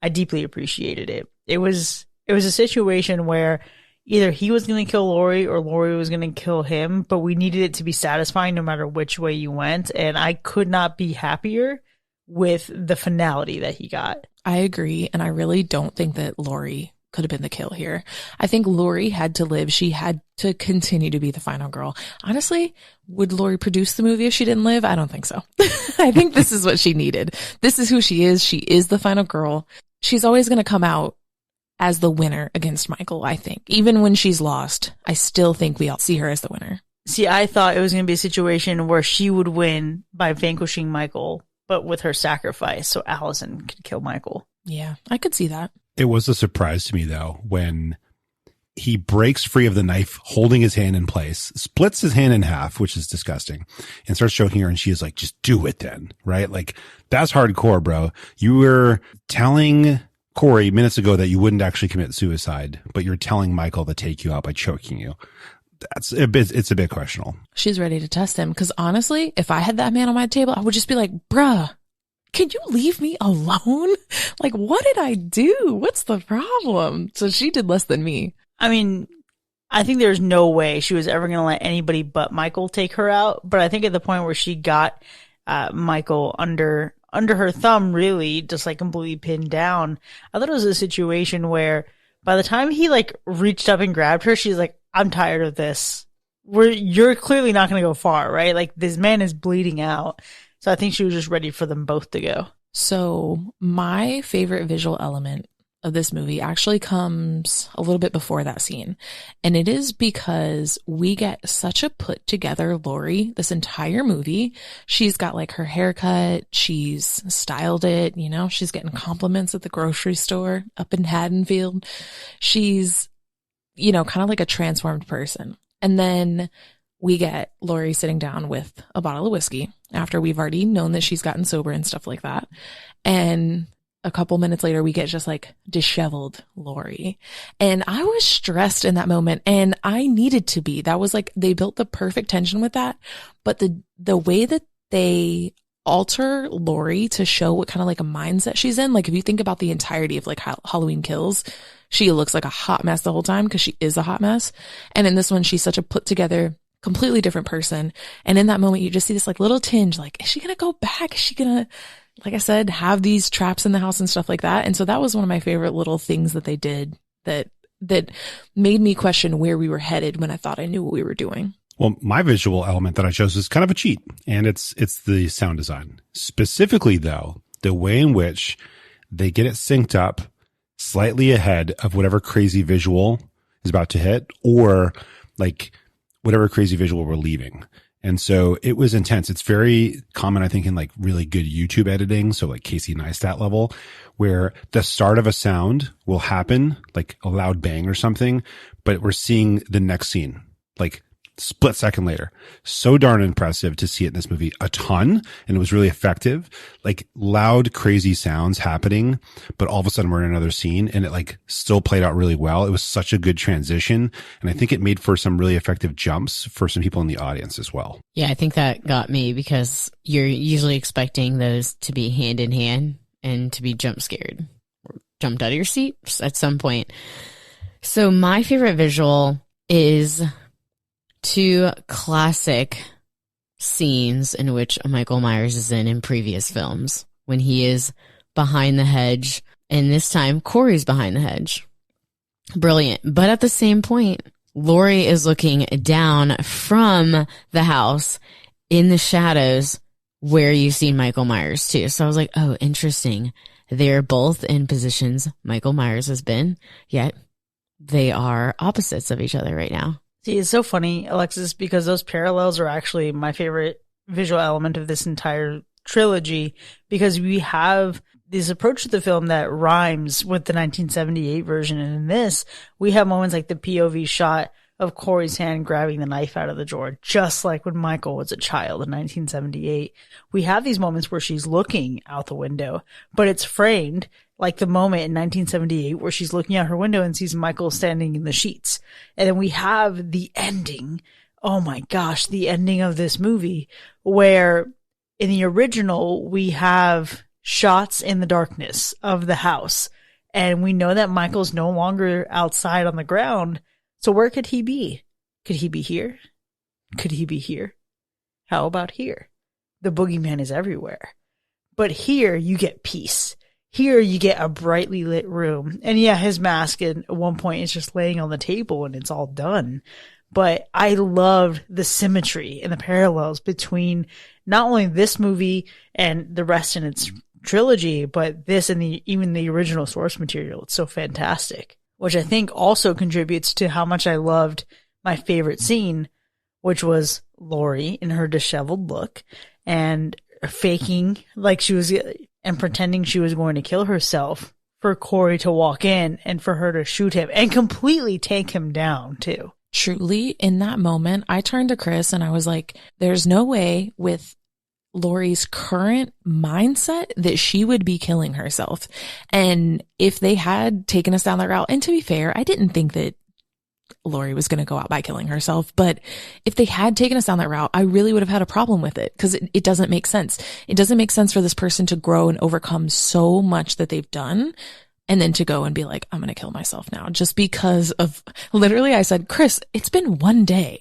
I deeply appreciated it. It was a situation where either he was going to kill Laurie or Laurie was going to kill him, but we needed it to be satisfying no matter which way you went. And I could not be happier with the finality that he got. I agree. And I really don't think that Laurie could have been the kill here. I think Laurie had to live. She had to continue to be the final girl. Honestly, would Laurie produce the movie if she didn't live? I don't think so. I think this is what she needed. This is who she is. She is the final girl. She's always going to come out as the winner against Michael, I think. Even when she's lost, I still think we all see her as the winner. See, I thought it was going to be a situation where she would win by vanquishing Michael, but with her sacrifice, so Allison could kill Michael. Yeah, I could see that. It was a surprise to me, though, when he breaks free of the knife, holding his hand in place, splits his hand in half, which is disgusting, and starts choking her. And she is like, just do it then, right? Like, that's hardcore, bro. You were telling Corey minutes ago that you wouldn't actually commit suicide, but you're telling Michael to take you out by choking you. It's a bit questionable. She's ready to test him. Because honestly, if I had that man on my table, I would just be like, bruh, can you leave me alone? Like, what did I do? What's the problem? So she did less than me. I mean, I think there's no way she was ever going to let anybody but Michael take her out. But I think at the point where she got Michael under her thumb, really just like completely pinned down, I thought it was a situation where by the time he like reached up and grabbed her, she's like, I'm tired of this. You're clearly not going to go far, right? Like, this man is bleeding out. So I think she was just ready for them both to go. So my favorite visual element of this movie actually comes a little bit before that scene. And it is because we get such a put together Laurie this entire movie. She's got like her haircut. She's styled it. You know, she's getting compliments at the grocery store up in Haddonfield. She's, you know, kind of like a transformed person. And then we get Laurie sitting down with a bottle of whiskey after we've already known that she's gotten sober and stuff like that. And a couple minutes later, we get just like disheveled Laurie. And I was stressed in that moment, and I needed to be. That was like, they built the perfect tension with that. But the way that they alter Laurie to show what kind of like a mindset she's in, like if you think about the entirety of like Halloween Kills, she looks like a hot mess the whole time because she is a hot mess. And in this one, she's such a put together, completely different person. And in that moment, you just see this like little tinge, like, is she going to go back? Is she going to, like I said, have these traps in the house and stuff like that? And so that was one of my favorite little things that they did that made me question where we were headed when I thought I knew what we were doing. Well, my visual element that I chose is kind of a cheat, and it's the sound design. Specifically, though, the way in which they get it synced up slightly ahead of whatever crazy visual is about to hit, or like whatever crazy visual we're leaving. And so it was intense. It's very common, I think, in like really good YouTube editing. So like Casey Neistat level, where the start of a sound will happen, like a loud bang or something, but we're seeing the next scene, like split second later. So darn impressive to see it in this movie a ton. And it was really effective, like loud, crazy sounds happening, but all of a sudden we're in another scene, and it like still played out really well. It was such a good transition. And I think it made for some really effective jumps for some people in the audience as well. Yeah, I think that got me because you're usually expecting those to be hand in hand and to be jump scared or jumped out of your seat at some point. So my favorite visual is two classic scenes in which Michael Myers is in previous films, when he is behind the hedge, and this time Corey's behind the hedge. Brilliant. But at the same point, Laurie is looking down from the house in the shadows where you've seen Michael Myers too. So I was like, oh, interesting. They're both in positions Michael Myers has been, yet they are opposites of each other right now. See, it's so funny, Alexis, because those parallels are actually my favorite visual element of this entire trilogy, because we have this approach to the film that rhymes with the 1978 version. And in this, we have moments like the POV shot of Corey's hand grabbing the knife out of the drawer, just like when Michael was a child in 1978. We have these moments where she's looking out the window, but it's framed like the moment in 1978 where she's looking out her window and sees Michael standing in the sheets. And then we have the ending. Oh my gosh, the ending of this movie, where in the original, we have shots in the darkness of the house. And we know that Michael's no longer outside on the ground. So where could he be? Could he be here? Could he be here? How about here? The boogeyman is everywhere. But here you get peace. Here you get a brightly lit room. And yeah, his mask at one point is just laying on the table and it's all done. But I loved the symmetry and the parallels between not only this movie and the rest in its trilogy, but this and even the original source material. It's so fantastic, which I think also contributes to how much I loved my favorite scene, which was Laurie in her disheveled look and faking like she was and pretending she was going to kill herself for Corey to walk in and for her to shoot him and completely take him down too. Truly, in that moment, I turned to Chris and I was like, there's no way with Laurie's current mindset that she would be killing herself. And if they had taken us down that route, and to be fair, I didn't think that Laurie was going to go out by killing herself, but if they had taken us down that route, I really would have had a problem with it because it doesn't make sense. It doesn't make sense for this person to grow and overcome so much that they've done and then to go and be like, I'm going to kill myself now just because of literally I said, Chris, it's been one day.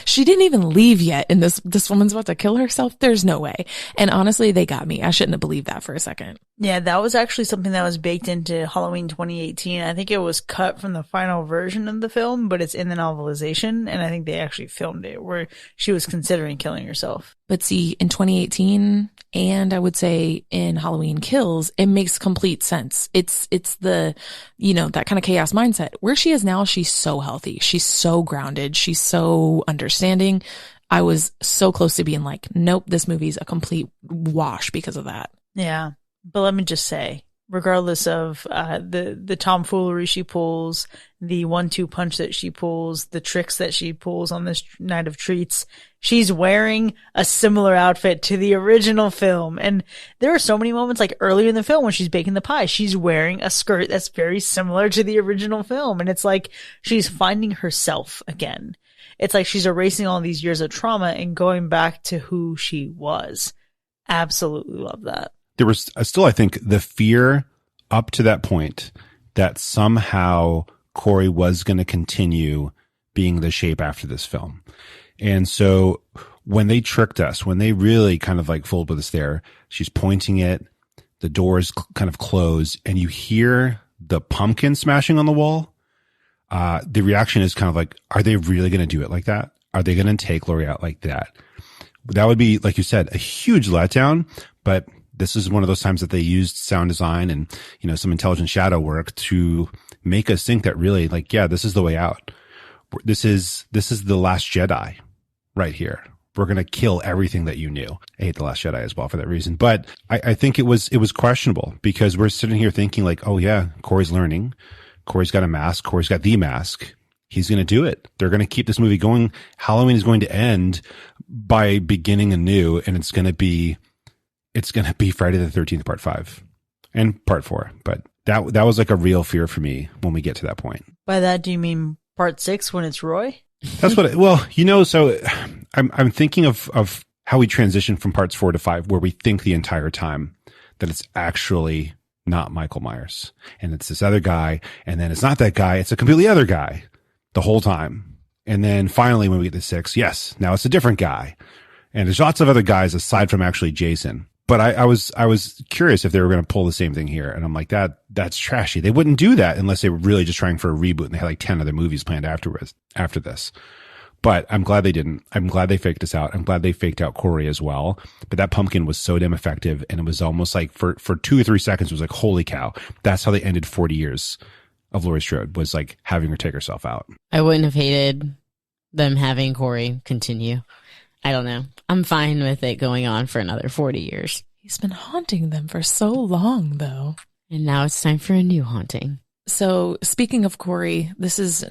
She didn't even leave yet. And this woman's about to kill herself. There's no way. And honestly, they got me. I shouldn't have believed that for a second. Yeah, that was actually something that was baked into Halloween 2018. I think it was cut from the final version of the film, but it's in the novelization. And I think they actually filmed it where she was considering killing herself. But see, in 2018, and I would say in Halloween Kills, it makes complete sense. It's the, that kind of chaos mindset. Where she is now, she's so healthy. She's so grounded. She's so understanding. I was so close to being like, nope, this movie's a complete wash because of that. Yeah. But let me just say, regardless of the tomfoolery she pulls, the 1-2 punch that she pulls, the tricks that she pulls on this night of treats, she's wearing a similar outfit to the original film. And there are so many moments like earlier in the film when she's baking the pie, she's wearing a skirt that's very similar to the original film. And it's like she's finding herself again. It's like she's erasing all these years of trauma and going back to who she was. Absolutely love that. There was still, I think, the fear up to that point that somehow Corey was going to continue being the shape after this film. And so when they tricked us, when they really kind of like fooled with us there, she's pointing it, the doors kind of close, and you hear the pumpkin smashing on the wall. The reaction is kind of like, are they really going to do it like that? Are they going to take Laurie out like that? That would be, like you said, a huge letdown, but this is one of those times that they used sound design and, some intelligent shadow work to make us think that really like, yeah, this is the way out. This is the Last Jedi right here. We're going to kill everything that you knew. I hate the Last Jedi as well for that reason. But I think it was questionable because we're sitting here thinking like, oh yeah, Corey's learning. Corey's got a mask. Corey's got the mask. He's going to do it. They're going to keep this movie going. Halloween is going to end by beginning anew, and it's going to be Friday the 13th, part 5 and part 4. But that was like a real fear for me when we get to that point. By that, do you mean part 6 when it's Roy? That's what, so I'm thinking of how we transition from parts 4 to 5, where we think the entire time that it's actually not Michael Myers and it's this other guy. And then it's not that guy. It's a completely other guy the whole time. And then finally, when we get to 6, yes, now it's a different guy. And there's lots of other guys aside from actually Jason. But I was curious if they were going to pull the same thing here. And I'm like, that's trashy. They wouldn't do that unless they were really just trying for a reboot and they had like 10 other movies planned after this. But I'm glad they didn't. I'm glad they faked us out. I'm glad they faked out Corey as well. But that pumpkin was so damn effective. And it was almost like for 2 or 3 seconds, it was like, holy cow. That's how they ended 40 years of Laurie Strode, was like having her take herself out. I wouldn't have hated them having Corey continue. I don't know. I'm fine with it going on for another 40 years. He's been haunting them for so long, though. And now it's time for a new haunting. So speaking of Corey, this is,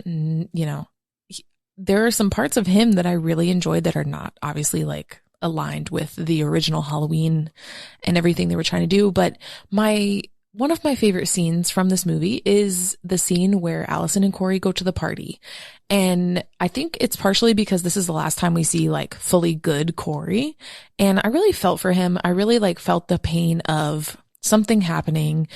there are some parts of him that I really enjoyed that are not obviously like aligned with the original Halloween and everything they were trying to do. But one of my favorite scenes from this movie is the scene where Allison and Corey go to the party. And I think it's partially because this is the last time we see like fully good Corey. And I really felt for him. I really like felt the pain of something happening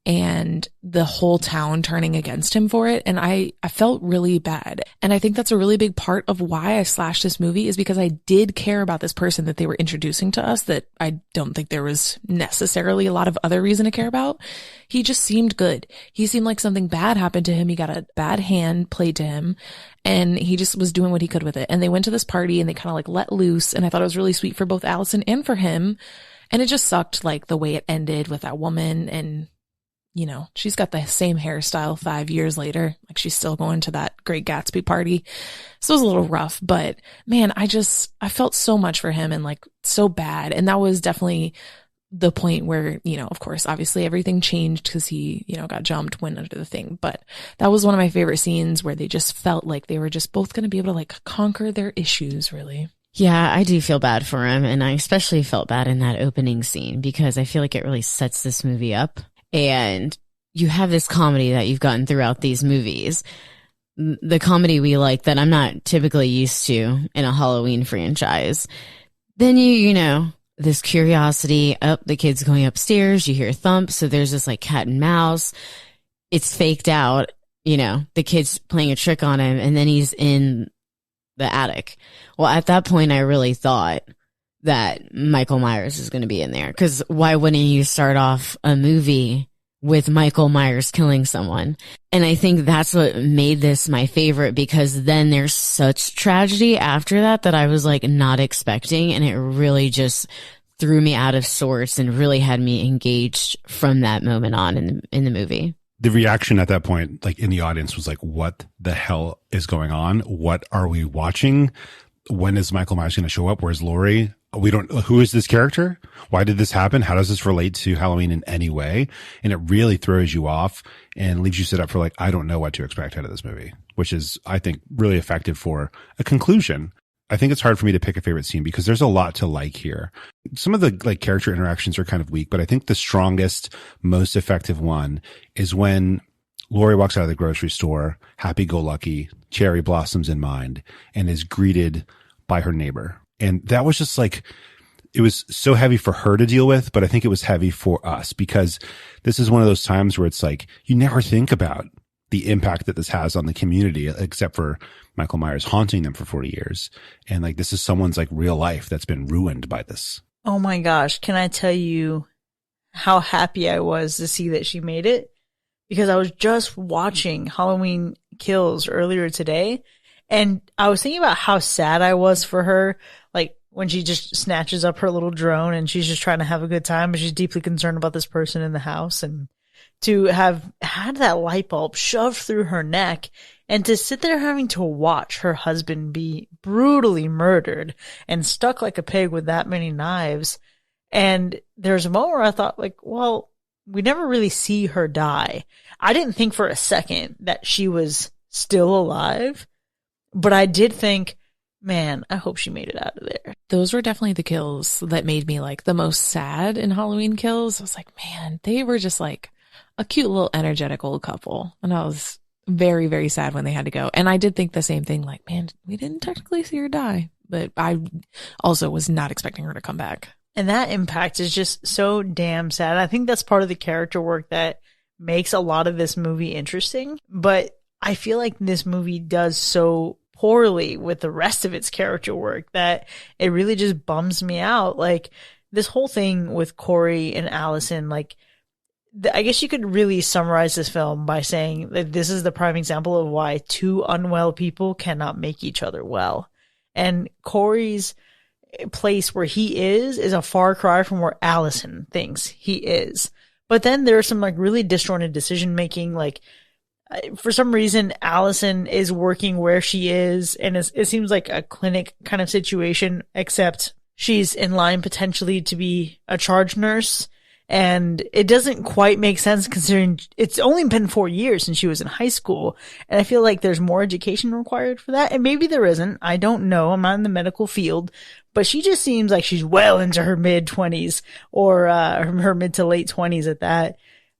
and the whole town turning against him for it. And I felt really bad. And I think that's a really big part of why I slashed this movie, is because I did care about this person that they were introducing to us that I don't think there was necessarily a lot of other reason to care about. He just seemed good. He seemed like something bad happened to him. He got a bad hand played to him, and he just was doing what he could with it. And they went to this party and they kind of like let loose. And I thought it was really sweet for both Allison and for him. And it just sucked, like the way it ended with that woman. And, you know, she's got the same hairstyle 5 years later. Like she's still going to that Great Gatsby party. So it was a little rough, but man, I felt so much for him and like so bad. And that was definitely the point where, you know, of course, obviously everything changed because he, you know, got jumped, went under the thing. But that was one of my favorite scenes where they just felt like they were just both going to be able to like conquer their issues, really. Yeah, I do feel bad for him. And I especially felt bad in that opening scene because I feel like it really sets this movie up. And you have this comedy that you've gotten throughout these movies. The comedy we like that I'm not typically used to in a Halloween franchise. Then you know, this curiosity, the kid's going upstairs, you hear thumps, so there's this like cat and mouse. It's faked out, you know, the kid's playing a trick on him, and then he's in the attic. Well, at that point, I really thought that Michael Myers is going to be in there, because why wouldn't you start off a movie with Michael Myers killing someone? And I think that's what made this my favorite, because then there's such tragedy after that I was like not expecting, and it really just threw me out of sorts and really had me engaged from that moment on in the movie. The reaction at that point, like in the audience, was like, what the hell is going on? What are we watching? When is Michael Myers going to show up? Where's Laurie? Who is this character? Why did this happen? How does this relate to Halloween in any way? And it really throws you off and leaves you set up for like, I don't know what to expect out of this movie, which is, I think, really effective for a conclusion. I think it's hard for me to pick a favorite scene because there's a lot to like here. Some of the like character interactions are kind of weak, but I think the strongest, most effective one is when Laurie walks out of the grocery store, happy-go-lucky, cherry blossoms in mind, and is greeted by her neighbor. And that was just like, it was so heavy for her to deal with, but I think it was heavy for us because this is one of those times where it's like, you never think about the impact that this has on the community, except for Michael Myers haunting them for 40 years. And like, this is someone's like real life that's been ruined by this. Oh my gosh. Can I tell you how happy I was to see that she made it? Because I was just watching Halloween Kills earlier today, and I was thinking about how sad I was for her. Like when she just snatches up her little drone and she's just trying to have a good time, but she's deeply concerned about this person in the house, and to have had that light bulb shoved through her neck and to sit there having to watch her husband be brutally murdered and stuck like a pig with that many knives. And there's a moment where I thought like, well, we never really see her die. I didn't think for a second that she was still alive, but I did think, man, I hope she made it out of there. Those were definitely the kills that made me like the most sad in Halloween Kills. I was like, man, they were just like a cute little energetic old couple. And I was very, very sad when they had to go. And I did think the same thing, like, man, we didn't technically see her die, but I also was not expecting her to come back. And that impact is just so damn sad. I think that's part of the character work that makes a lot of this movie interesting. But I feel like this movie does so poorly with the rest of its character work that it really just bums me out. Like this whole thing with Corey and Allison, like I guess you could really summarize this film by saying that this is the prime example of why two unwell people cannot make each other well. And Corey's place where he is a far cry from where Allison thinks he is. But then there's some like really disjointed decision making. Like for some reason, Allison is working where she is, and it seems like a clinic kind of situation, except she's in line potentially to be a charge nurse. And it doesn't quite make sense considering it's only been 4 years since she was in high school. And I feel like there's more education required for that. And maybe there isn't. I don't know. I'm not in the medical field, but she just seems like she's well into her mid-20s or her mid to late 20s at that.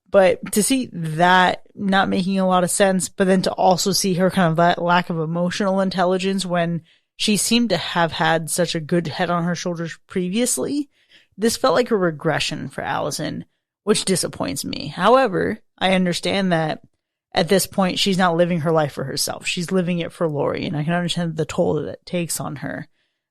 But to see that not making a lot of sense, but then to also see her kind of that lack of emotional intelligence when she seemed to have had such a good head on her shoulders previously. This felt like a regression for Allison, which disappoints me. However, I understand that at this point, she's not living her life for herself. She's living it for Laurie, and I can understand the toll that it takes on her.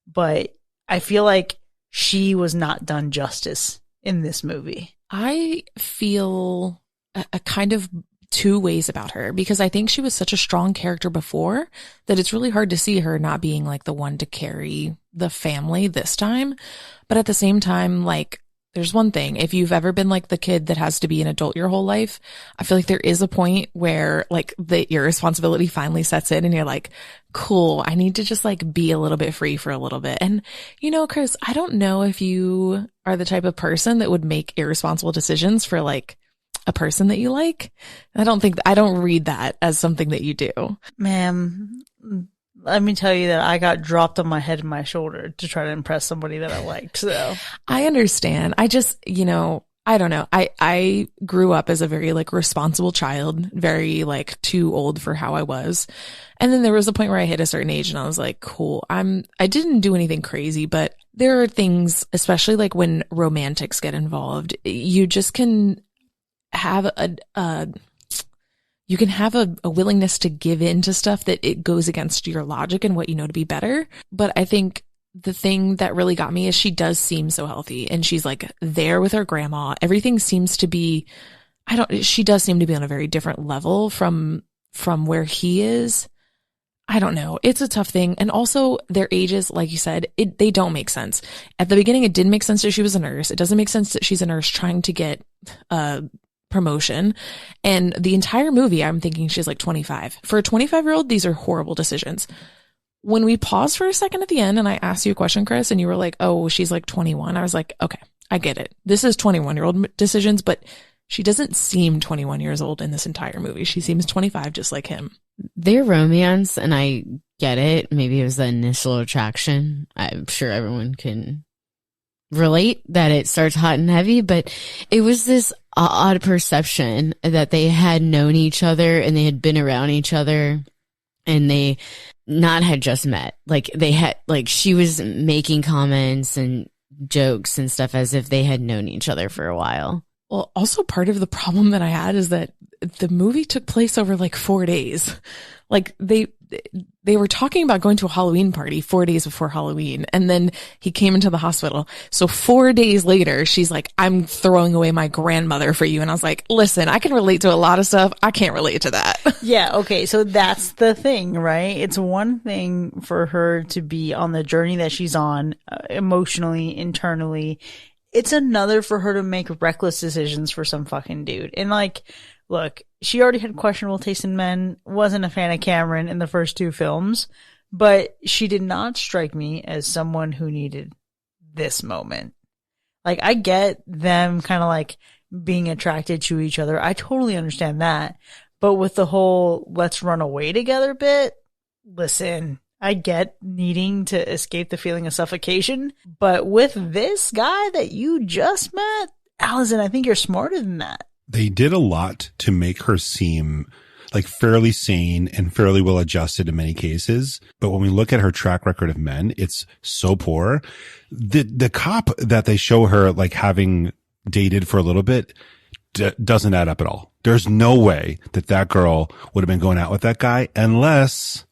But I feel like she was not done justice in this movie. I feel a kind of two ways about her, because I think she was such a strong character before that it's really hard to see her not being like the one to carry the family this time. But at the same time, like, there's one thing, if you've ever been like the kid that has to be an adult your whole life, I feel like there is a point where like the irresponsibility finally sets in and you're like, cool, I need to just like be a little bit free for a little bit. And you know, Chris, I don't know if you are the type of person that would make irresponsible decisions for like a person that you like. I don't read that as something that you do. Ma'am, let me tell you that I got dropped on my head and my shoulder to try to impress somebody that I liked. So I understand. I just, you know, I don't know. I grew up as a very like responsible child, very like too old for how I was. And then there was a point where I hit a certain age and I was like, cool, I didn't do anything crazy, but there are things, especially like when romantics get involved, you just can have a willingness to give in to stuff that it goes against your logic and what you know to be better. But I think the thing that really got me is she does seem so healthy and she's like there with her grandma. Everything seems to be, she does seem to be on a very different level from where he is. I don't know. It's a tough thing. And also their ages, like you said, they don't make sense. At the beginning, it didn't make sense that she was a nurse. It doesn't make sense that she's a nurse trying to get promotion. And the entire movie, I'm thinking she's like 25. For a 25-year-old, these are horrible decisions. When we paused for a second at the end and I asked you a question, Chris, and you were like, oh, she's like 21. I was like, okay, I get it. This is 21-year-old decisions, but she doesn't seem 21 years old in this entire movie. She seems 25, just like him. Their romance, and I get it. Maybe it was the initial attraction. I'm sure everyone can relate that it starts hot and heavy, but it was this odd perception that they had known each other and they had been around each other and they not had just met. Like they had, like she was making comments and jokes and stuff as if they had known each other for a while. Well, also part of the problem that I had is that the movie took place over like 4 days. Like they were talking about going to a Halloween party 4 days before Halloween. And then he came into the hospital. So 4 days later, she's like, I'm throwing away my grandmother for you. And I was like, listen, I can relate to a lot of stuff. I can't relate to that. yeah. Okay. So that's the thing, right? It's one thing for her to be on the journey that she's on emotionally, internally. It's another for her to make reckless decisions for some fucking dude. And like, look, she already had questionable taste in men, wasn't a fan of Cameron in the first two films, but she did not strike me as someone who needed this moment. Like, I get them kind of like being attracted to each other. I totally understand that. But with the whole let's run away together bit, listen, I get needing to escape the feeling of suffocation. But with this guy that you just met, Allison, I think you're smarter than that. They did a lot to make her seem like fairly sane and fairly well adjusted in many cases. But when we look at her track record of men, it's so poor. The cop that they show her like having dated for a little bit doesn't add up at all. There's no way that girl would have been going out with that guy unless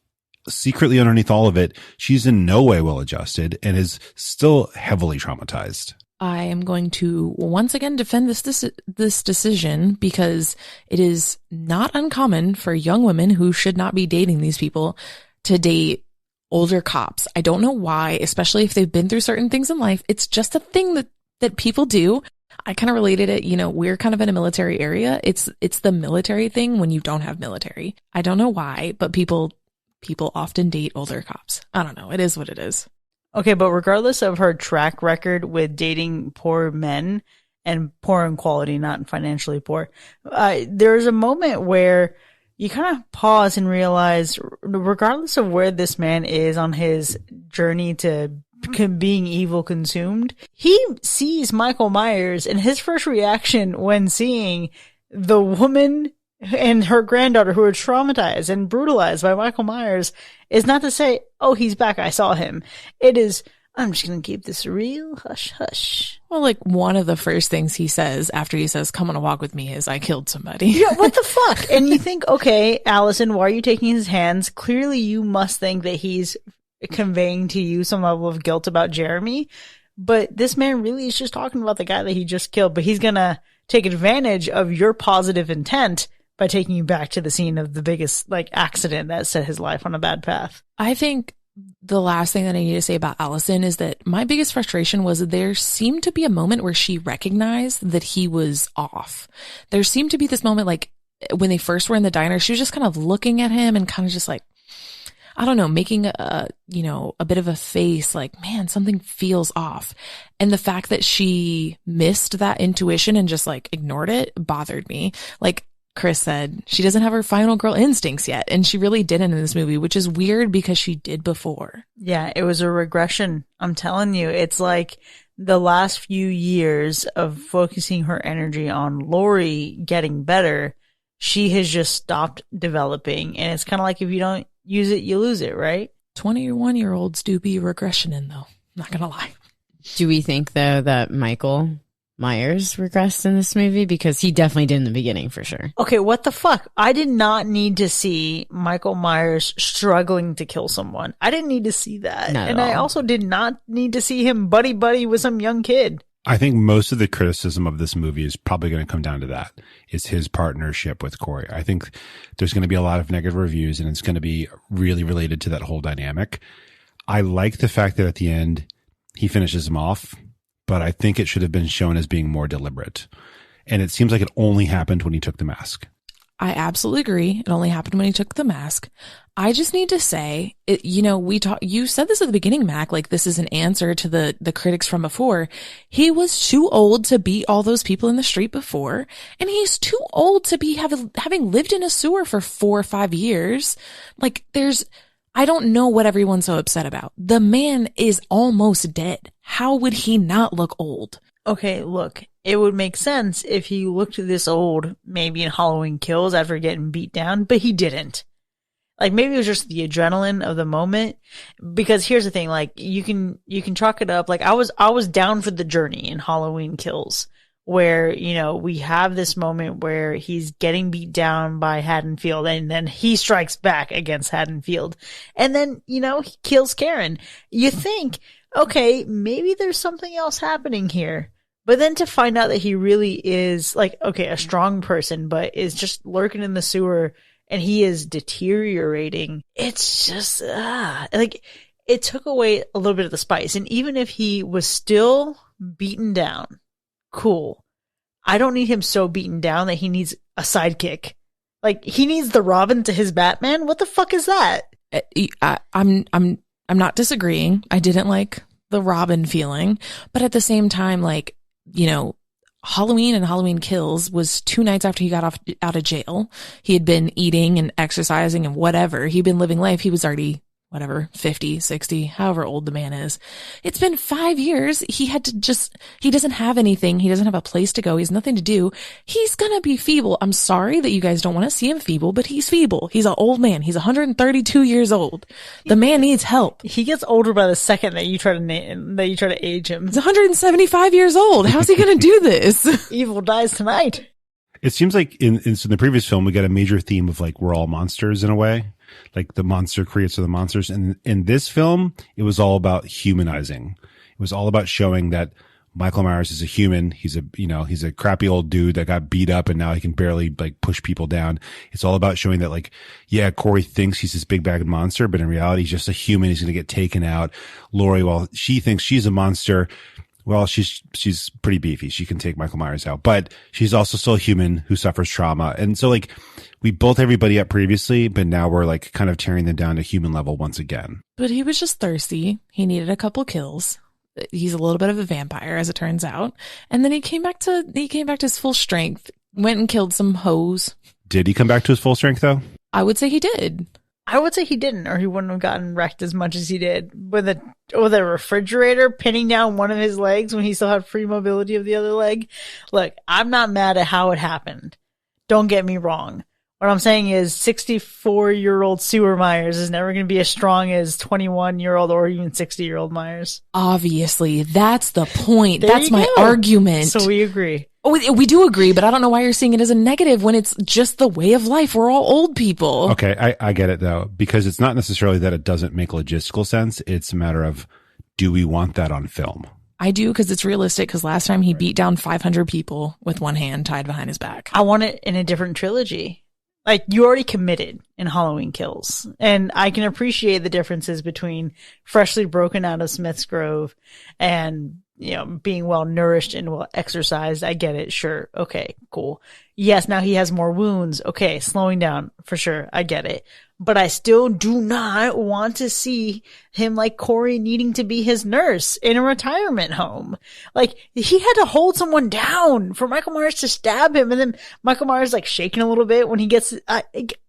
secretly underneath all of it, she's in no way well adjusted and is still heavily traumatized. I am going to once again defend this decision because it is not uncommon for young women who should not be dating these people to date older cops. I don't know why, especially if they've been through certain things in life. It's just a thing that people do. I kind of related it, you know, we're kind of in a military area. It's the military thing when you don't have military. I don't know why, but people often date older cops. I don't know. It is what it is. Okay, but regardless of her track record with dating poor men and poor in quality, not financially poor, there's a moment where you kind of pause and realize, regardless of where this man is on his journey to being evil consumed, he sees Michael Myers, and his first reaction when seeing the woman and her granddaughter who are traumatized and brutalized by Michael Myers is not to say, oh, he's back, I saw him. It is, I'm just going to keep this real hush hush. Well, like one of the first things he says after he says, come on a walk with me is I killed somebody. Yeah, what the fuck? And you think, okay, Allison, why are you taking his hands? Clearly you must think that he's conveying to you some level of guilt about Jeremy. But this man really is just talking about the guy that he just killed. But he's going to take advantage of your positive intent by taking you back to the scene of the biggest like accident that set his life on a bad path. I think the last thing that I need to say about Allison is that my biggest frustration was there seemed to be a moment where she recognized that he was off. There seemed to be this moment, like when they first were in the diner, she was just kind of looking at him and kind of just like, I don't know, making a bit of a face like, man, something feels off. And the fact that she missed that intuition and just like ignored it bothered me. Like Chris said, she doesn't have her final girl instincts yet. And she really didn't in this movie, which is weird because she did before. Yeah, it was a regression. I'm telling you, it's like the last few years of focusing her energy on Laurie getting better, she has just stopped developing. And it's kind of like if you don't use it, you lose it, right? 21-year-olds do be regression in, though. Not gonna lie. Do we think, though, that Michael Myers regressed in this movie? Because he definitely did in the beginning, for sure. Okay, what the fuck? I did not need to see Michael Myers struggling to kill someone. I didn't need to see that. Not at And I all. also did not need to see him buddy-buddy with some young kid. I think most of the criticism of this movie is probably going to come down to that. It's his partnership with Corey. I think there's going to be a lot of negative reviews and it's going to be really related to that whole dynamic. I like the fact that at the end he finishes him off, but I think it should have been shown as being more deliberate. And it seems like it only happened when he took the mask. I absolutely agree. It only happened when he took the mask. I just need to say, you said this at the beginning, Mac, like this is an answer to the critics from before. He was too old to beat all those people in the street before, and he's too old to be having lived in a sewer for 4 or 5 years. Like I don't know what everyone's so upset about. The man is almost dead. How would he not look old? Okay, look, it would make sense if he looked this old, maybe in Halloween Kills after getting beat down, but he didn't. Like maybe it was just the adrenaline of the moment. Because here's the thing, like you can chalk it up. Like I was down for the journey in Halloween Kills, where, we have this moment where he's getting beat down by Haddonfield and then he strikes back against Haddonfield. And then, he kills Karen. You think, okay, maybe there's something else happening here. But then to find out that he really is like, okay, a strong person, but is just lurking in the sewer and he is deteriorating. It's just, like it took away a little bit of the spice. And even if he was still beaten down, cool. I don't need him so beaten down that he needs a sidekick. Like he needs the Robin to his Batman. What the fuck is that? I'm not disagreeing. I didn't like the Robin feeling, but at the same time, like, Halloween and Halloween Kills was 2 nights after he got out of jail. He had been eating and exercising and whatever. He'd been living life. He was already, 50, 60, however old the man is. It's been 5 years. He doesn't have anything. He doesn't have a place to go. He has nothing to do. He's gonna be feeble. I'm sorry that you guys don't want to see him feeble, but he's feeble. He's an old man. He's 132 years old. The man needs help. He gets older by the second that you try to age him. He's 175 years old. How's he gonna do this? Evil dies tonight. It seems like in the previous film, we got a major theme of like, we're all monsters in a way. Like the monster creates the monsters. And in this film, it was all about humanizing. It was all about showing that Michael Myers is a human. He's a crappy old dude that got beat up and now he can barely like push people down. It's all about showing that like, yeah, Corey thinks he's this big bad monster, but in reality, he's just a human. He's going to get taken out. Laurie, while she thinks she's a monster, well, she's pretty beefy. She can take Michael Myers out, but she's also still a human who suffers trauma. And so like we built everybody up previously, but now we're like kind of tearing them down to human level once again. But he was just thirsty. He needed a couple kills. He's a little bit of a vampire, as it turns out. And then he came back to his full strength, went and killed some hoes. Did he come back to his full strength though? I would say he did. I would say he didn't, or he wouldn't have gotten wrecked as much as he did with a refrigerator pinning down one of his legs when he still had free mobility of the other leg. Look, I'm not mad at how it happened. Don't get me wrong. What I'm saying is 64-year-old Sewer Myers is never going to be as strong as 21-year-old or even 60-year-old Myers. Obviously, that's the point. There That's you my go. argument. So we agree. We do agree, but I don't know why you're seeing it as a negative when it's just the way of life. We're all old people. Okay, I get it though, because it's not necessarily that it doesn't make logistical sense. It's a matter of, do we want that on film? I do, because it's realistic, because last time he beat down 500 people with one hand tied behind his back. I want it in a different trilogy. Like, you already committed in Halloween Kills. And I can appreciate the differences between freshly broken out of Smith's Grove and, you know, being well nourished and well exercised. I get it. Sure. Okay, cool. Yes, now he has more wounds. Okay, slowing down for sure. I get it. But I still do not want to see him like Corey needing to be his nurse in a retirement home. Like, he had to hold someone down for Michael Myers to stab him, and then Michael Myers like shaking a little bit when he gets,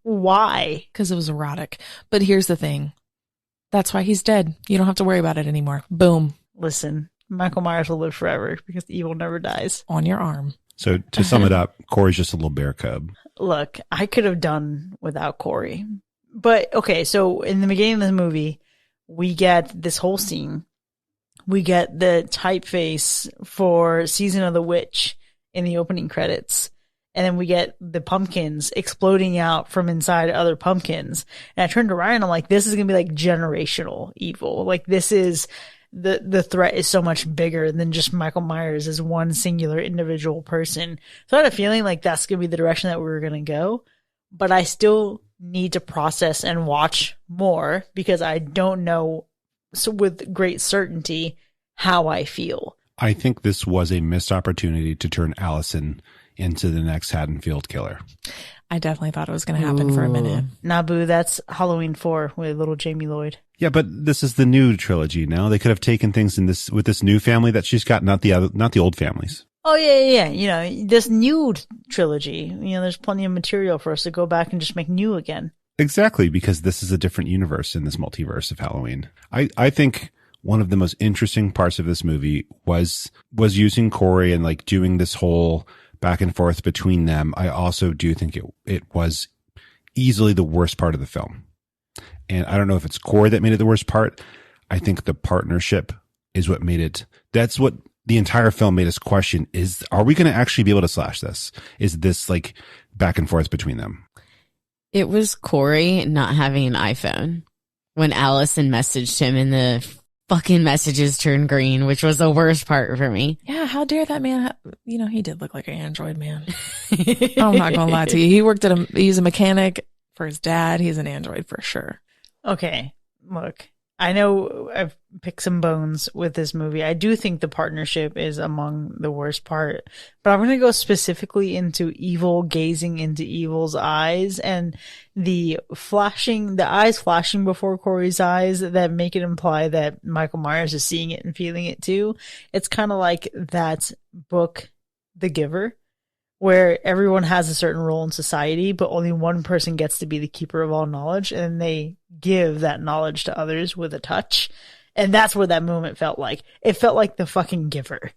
why? Because it was erotic. But here's the thing. That's why he's dead. You don't have to worry about it anymore. Boom. Listen, Michael Myers will live forever because the evil never dies. On your arm. So to sum it up, Corey's just a little bear cub. Look, I could have done without Corey. But, okay, so in the beginning of the movie, we get this whole scene. We get the typeface for Season of the Witch in the opening credits. And then we get the pumpkins exploding out from inside other pumpkins. And I turned to Ryan, I'm like, this is going to be like generational evil. Like, this is, the threat is so much bigger than just Michael Myers as one singular individual person. So I had a feeling like that's going to be the direction that we were going to go. But I still need to process and watch more because I don't know with great certainty how I feel. I think this was a missed opportunity to turn Allison into the next Haddonfield killer. I definitely thought it was going to happen for a minute. Nabu, that's Halloween 4 with little Jamie Lloyd. Yeah, but this is the new trilogy now. They could have taken things in this with this new family that she's got, not the old families. Oh, yeah. You know, this new trilogy, you know, there's plenty of material for us to go back and just make new again. Exactly, because this is a different universe in this multiverse of Halloween. I think one of the most interesting parts of this movie was using Corey and like doing this whole back and forth between them. I also do think it was easily the worst part of the film. And I don't know if it's Corey that made it the worst part. I think the partnership is what made it. That's what the entire film made us question are we going to actually be able to slash this? Is this like back and forth between them? It was Corey not having an iPhone when Allison messaged him and the fucking messages turned green, which was the worst part for me. Yeah, how dare that man? You know, he did look like an Android man. I'm not going to lie to you. He's a mechanic for his dad. He's an Android for sure. Okay, look, I know I've picked some bones with this movie. I do think the partnership is among the worst part, but I'm going to go specifically into evil gazing into evil's eyes and the eyes flashing before Corey's eyes that make it imply that Michael Myers is seeing it and feeling it too. It's kind of like that book, The Giver, where everyone has a certain role in society, but only one person gets to be the keeper of all knowledge, and they give that knowledge to others with a touch. And that's what that moment felt like. It felt like The fucking Giver.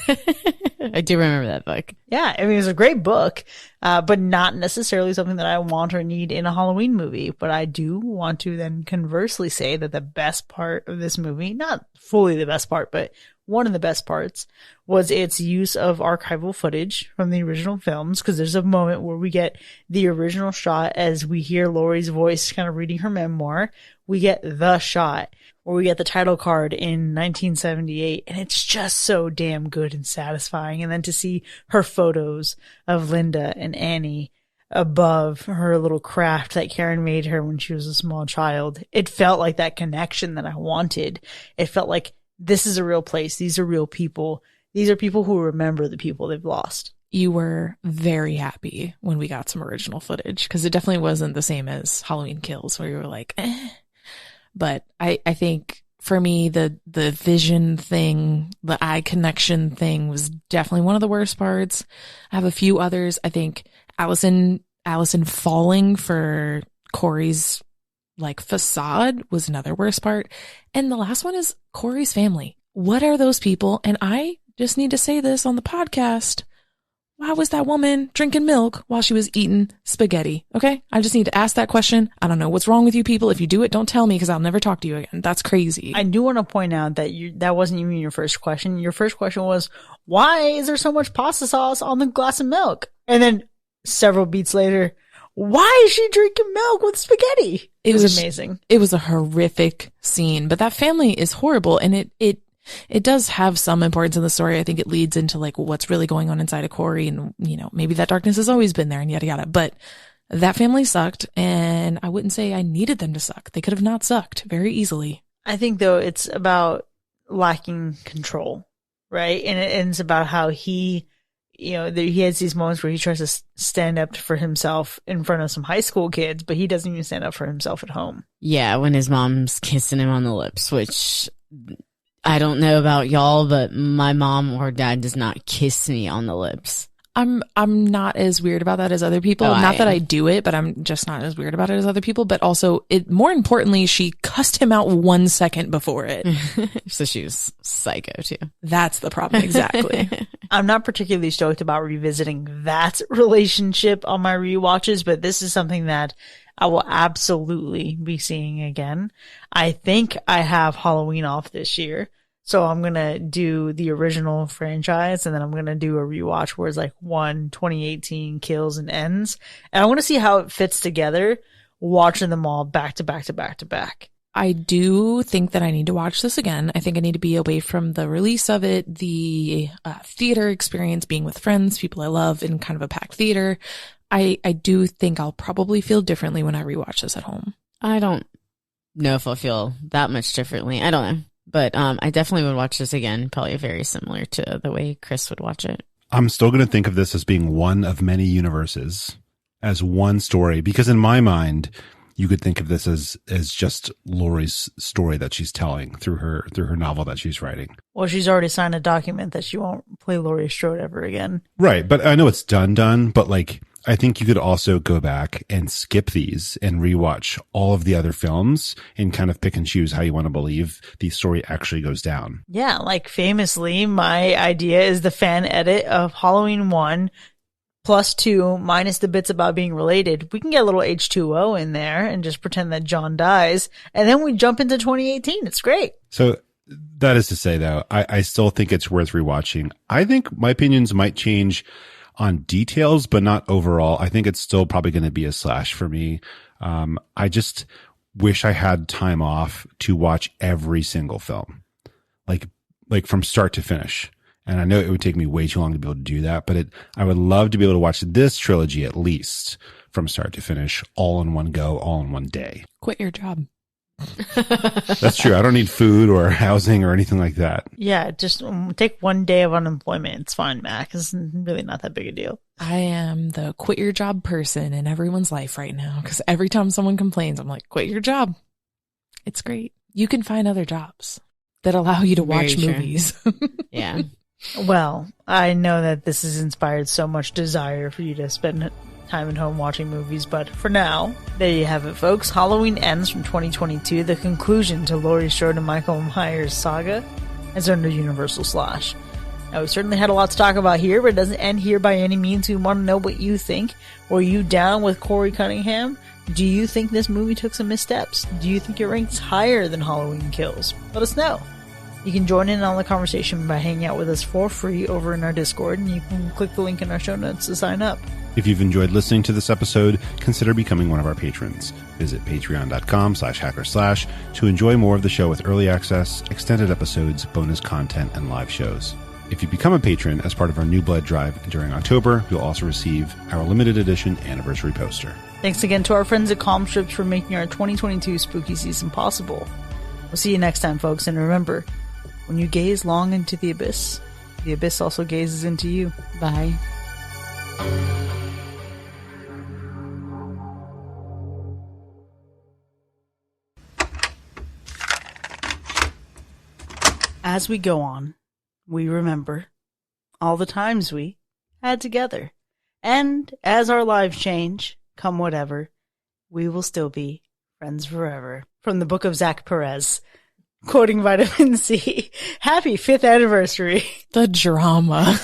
I do remember that book. Yeah, I mean, it was a great book, but not necessarily something that I want or need in a Halloween movie. But I do want to then conversely say that the best part of this movie, not fully the best part, but one of the best parts, was its use of archival footage from the original films, because there's a moment where we get the original shot as we hear Laurie's voice kind of reading her memoir. We get the shot where we get the title card in 1978, and it's just so damn good and satisfying. And then to see her photos of Linda and Annie above her little craft that Karen made her when she was a small child, it felt like that connection that I wanted. It felt like this is a real place. These are real people. These are people who remember the people they've lost. You were very happy when we got some original footage, because it definitely wasn't the same as Halloween Kills, where you were like, eh. But I think for me, the vision thing, the eye connection thing was definitely one of the worst parts. I have a few others. I think Allison falling for Corey's like facade was another worst part. And the last one is Corey's family. What are those people? And I just need to say this on the podcast. why was that woman drinking milk while she was eating spaghetti? Okay. I just need to ask that question. I don't know what's wrong with you people. If you do it, don't tell me because I'll never talk to you again. That's crazy. I do want to point out that that wasn't even your first question. Your first question was, why is there so much pasta sauce on the glass of milk? And then several beats later, why is she drinking milk with spaghetti? It was amazing. It was a horrific scene, but that family is horrible. And it does have some importance in the story. I think it leads into like what's really going on inside of Corey, and maybe that darkness has always been there and yada yada. But that family sucked, and I wouldn't say I needed them to suck. They could have not sucked very easily. I think though it's about lacking control, right? And it's about how he has these moments where he tries to stand up for himself in front of some high school kids, but he doesn't even stand up for himself at home. Yeah, when his mom's kissing him on the lips, which I don't know about y'all, but my mom or dad does not kiss me on the lips. I'm not as weird about that as other people. Not that I do it, but I'm just not as weird about it as other people. But also, more importantly, she cussed him out 1 second before it. So she was psycho too. That's the problem. Exactly. I'm not particularly stoked about revisiting that relationship on my rewatches, but this is something that I will absolutely be seeing again. I think I have Halloween off this year. So I'm going to do the original franchise, and then I'm going to do a rewatch where it's like 2018 kills and ends. And I want to see how it fits together, watching them all back to back to back to back. I do think that I need to watch this again. I think I need to be away from the release of it, the theater experience, being with friends, people I love in kind of a packed theater. I do think I'll probably feel differently when I rewatch this at home. I don't know if I'll feel that much differently. I don't know. But I definitely would watch this again, probably very similar to the way Chris would watch it. I'm still going to think of this as being one of many universes, as one story, because in my mind, you could think of this as just Laurie's story that she's telling through her novel that she's writing. Well, she's already signed a document that she won't play Laurie Strode ever again. Right, but I know it's done, but like, I think you could also go back and skip these and rewatch all of the other films and kind of pick and choose how you want to believe the story actually goes down. Yeah, like famously, my idea is the fan edit of Halloween 1 plus 2 minus the bits about being related. We can get a little H2O in there and just pretend that John dies. And then we jump into 2018. It's great. So that is to say, though, I still think it's worth rewatching. I think my opinions might change on details, but not overall. I think it's still probably going to be a slash for me. I just wish I had time off to watch every single film, like from start to finish. And I know it would take me way too long to be able to do that, but I would love to be able to watch this trilogy at least from start to finish, all in one go, all in one day. Quit your job. That's true. I don't need food or housing or anything like that. Yeah, just take 1 day of unemployment. It's fine, Mac. It's really not that big a deal. I am the quit your job person in everyone's life right now, because every time someone complains, I'm like, quit your job. It's great. You can find other jobs that allow you to watch movies. Yeah. Well, I know that this has inspired so much desire for you to spend time at home watching movies, but for now, there you have it, folks. Halloween Ends from 2022, the conclusion to Laurie Strode and Michael Myers' saga, as under Universal Slash. Now, we certainly had a lot to talk about here, but it doesn't end here by any means. We want to know what you think. Were you down with Corey Cunningham? Do you think this movie took some missteps? Do you think it ranks higher than Halloween Kills? Let us know. You can join in on the conversation by hanging out with us for free over in our Discord, and you can click the link in our show notes to sign up. If you've enjoyed listening to this episode, consider becoming one of our patrons. Visit patreon.com/hackerslash to enjoy more of the show with early access, extended episodes, bonus content, and live shows. If you become a patron as part of our New Blood Drive during October, you'll also receive our limited edition anniversary poster. Thanks again to our friends at Calm Strips for making our 2022 spooky season possible. We'll see you next time, folks, and remember, when you gaze long into the abyss also gazes into you. Bye. As we go on, we remember all the times we had together. And as our lives change, come whatever, we will still be friends forever. From the book of Zach Perez. quoting vitamin C. Happy 5th anniversary. The drama.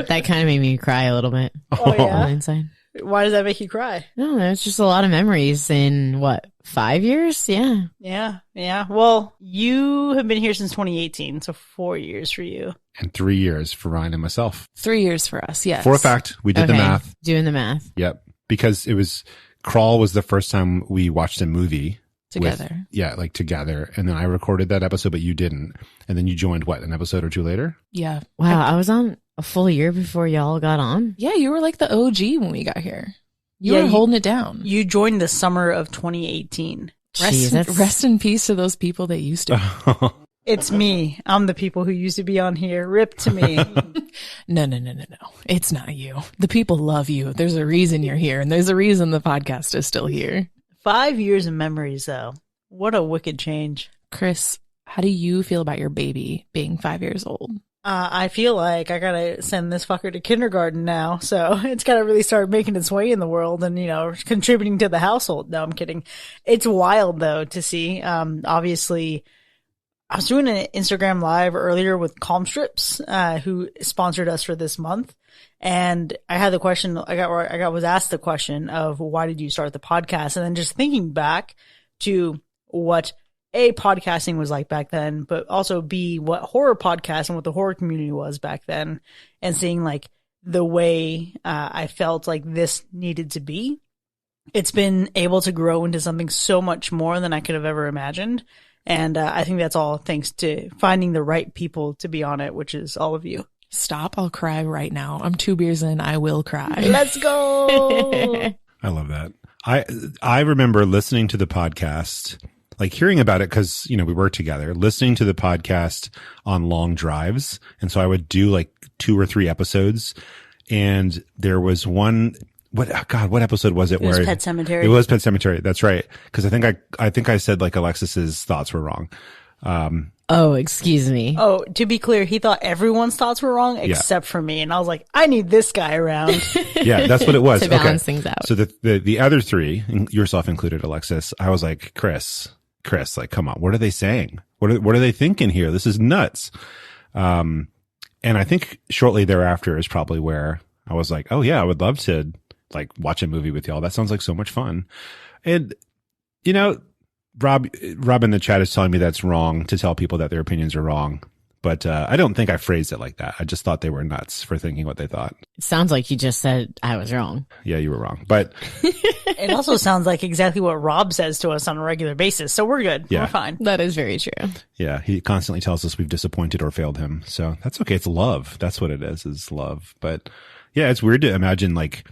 That kind of made me cry a little bit. Oh, yeah? Inside. Why does that make you cry? No, it's just a lot of memories in what, 5 years? Yeah. Yeah. Well, you have been here since 2018, so 4 years for you. And 3 years for Ryan and myself. 3 years for us, yes. For a fact, we did the Okay, math. Doing the math. Yep. Because it was, Crawl was the first time we watched a movie. Together. Like together. And then I recorded that episode, but you didn't. And then you joined, what, an episode or two later? Yeah. Wow, I was on a full year before y'all got on. Yeah, you were like the OG when we got here. You Yeah, were holding it down. You joined the summer of 2018. Rest in peace to those people that used to. It's me. I'm the people who used to be on here. Rip to me. No. It's not you. The people love you. There's a reason you're here, and there's a reason the podcast is still here. 5 years of memories, though. What a wicked change. Chris, how do you feel about your baby being 5 years old? I feel like I gotta send this fucker to kindergarten now, so it's gotta really start making its way in the world and, contributing to the household. No, I'm kidding. It's wild, though, to see. Obviously, I was doing an Instagram live earlier with Calm Strips, who sponsored us for this month. And I had the question, was asked the question of why did you start the podcast? And then just thinking back to what A, podcasting was like back then, but also B, what horror podcast and what the horror community was back then, and seeing like the way I felt like this needed to be. It's been able to grow into something so much more than I could have ever imagined. And I think that's all thanks to finding the right people to be on it, which is all of you. Stop. I'll cry right now. I'm 2 beers in. I will cry. Let's go. I love that. I remember listening to the podcast, like hearing about it because, we worked together, listening to the podcast on long drives. And so I would do like 2 or 3 episodes. And there was one, what episode was it? It was Pet Sematary. It was Pet Sematary. That's right. Because I think I said like Alexis's thoughts were wrong. Oh, excuse me. Oh, to be clear, he thought everyone's thoughts were wrong except for me. And I was like, I need this guy around. Yeah, that's what it was. To balance things out. So the other 3, yourself included, Alexis, I was like, Chris, like, come on, what are they saying? What are they thinking here? This is nuts. And I think shortly thereafter is probably where I was like, oh yeah, I would love to like watch a movie with y'all. That sounds like so much fun. And, Rob in the chat is telling me that's wrong to tell people that their opinions are wrong. But I don't think I phrased it like that. I just thought they were nuts for thinking what they thought. It sounds like you just said I was wrong. Yeah, you were wrong. But it also sounds like exactly what Rob says to us on a regular basis. So we're good. Yeah. We're fine. That is very true. Yeah, he constantly tells us we've disappointed or failed him. So that's okay. It's love. That's what it is love. But yeah, it's weird to imagine like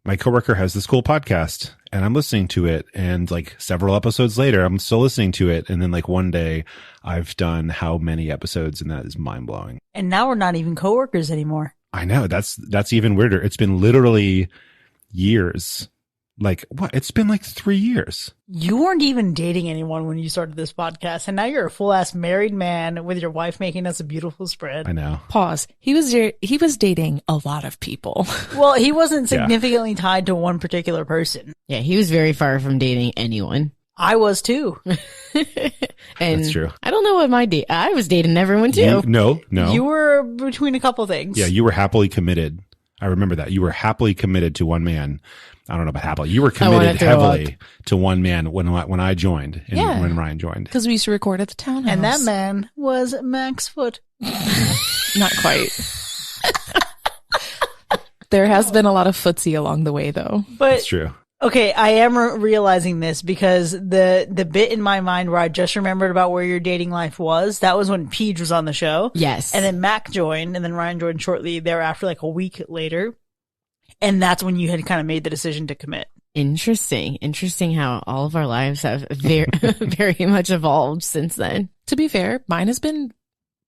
my coworker has this cool podcast and I'm listening to it, and like several episodes later, I'm still listening to it. And then like one day I've done how many episodes, and that is mind blowing. And now we're not even coworkers anymore. I know, that's even weirder. It's been literally years. Like what? It's been like 3 years. You weren't even dating anyone when you started this podcast, and now you're a full ass married man with your wife making us a beautiful spread. I know. Pause. He was dating a lot of people. Well, he wasn't significantly tied to one particular person. Yeah, he was very far from dating anyone. I was too. And That's true. I don't know what I was dating everyone too. No. You were between a couple things. Yeah, you were happily committed. I remember that. You were happily committed to one man. I don't know about happily. You were committed heavily to one man when I joined and when Ryan joined. Because we used to record at the townhouse. And that man was Max Foot. Not quite. There has been a lot of footsie along the way, though. But That's true. okay, I am realizing this because the bit in my mind where I just remembered about where your dating life was, that was when Peach was on the show. Yes. And then Mac joined, and then Ryan joined shortly thereafter, like a week later. And that's when you had kind of made the decision to commit. Interesting how all of our lives have very, very much evolved since then. To be fair, mine has been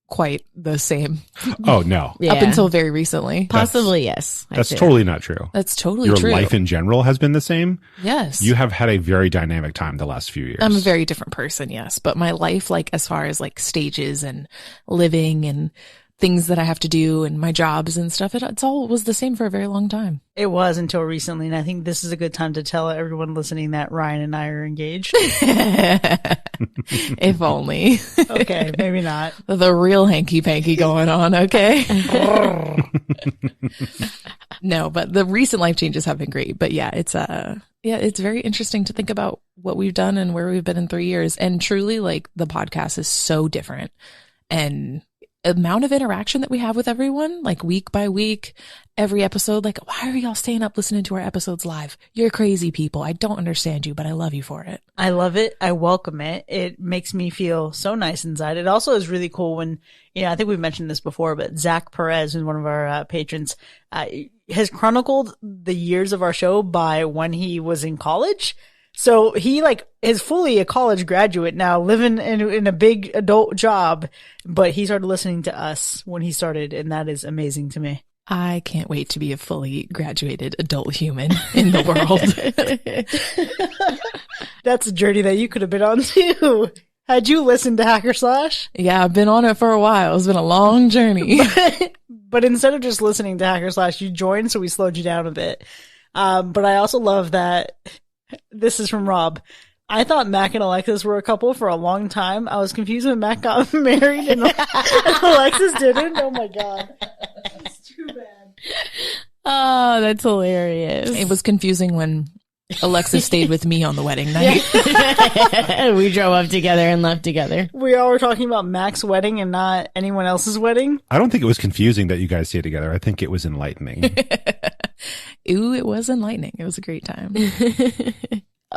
quite the same. Oh, no. Yeah. Up until very recently. Possibly, yes. That's totally not true. That's totally Your true. life in general has been the same. Yes. You have had a very dynamic time the last few years. I'm a very different person, yes. But my life, like as far as like stages and living and things that I have to do and my jobs and stuff, it's all was the same for a very long time. It was until recently, and I think this is a good time to tell everyone listening that Ryan and I are engaged. If only. Okay, maybe not. The real hanky-panky going on, okay? No, but the recent life changes have been great. But yeah, it's very interesting to think about what we've done and where we've been in 3 years. And truly, like, the podcast is so different. And amount of interaction that we have with everyone, like week by week, every episode, like, why are y'all staying up listening to our episodes live? You're crazy people. I don't understand you, but I love you for it. I love it. I welcome it. It makes me feel so nice inside. It also is really cool when, I think we've mentioned this before, but Zach Perez, who's one of our patrons, has chronicled the years of our show by when he was in college. So he is fully a college graduate now, living in a big adult job, but he started listening to us when he started, and that is amazing to me. I can't wait to be a fully graduated adult human in the world. That's a journey that you could have been on too. Had you listened to Hacker Slash? Yeah, I've been on it for a while. It's been a long journey. But instead of just listening to Hacker Slash, you joined, so we slowed you down a bit. But I also love that. This is from Rob. I thought Mac and Alexis were a couple for a long time. I was confused when Mac got married and Alexis didn't. Oh my God. It's too bad. Oh, that's hilarious. It was confusing when Alexis stayed with me on the wedding night. We drove up together and left together. We all were talking about Mac's wedding and not anyone else's wedding. I don't think it was confusing that you guys stayed together. I think it was enlightening. Ooh, it was enlightening. It was a great time.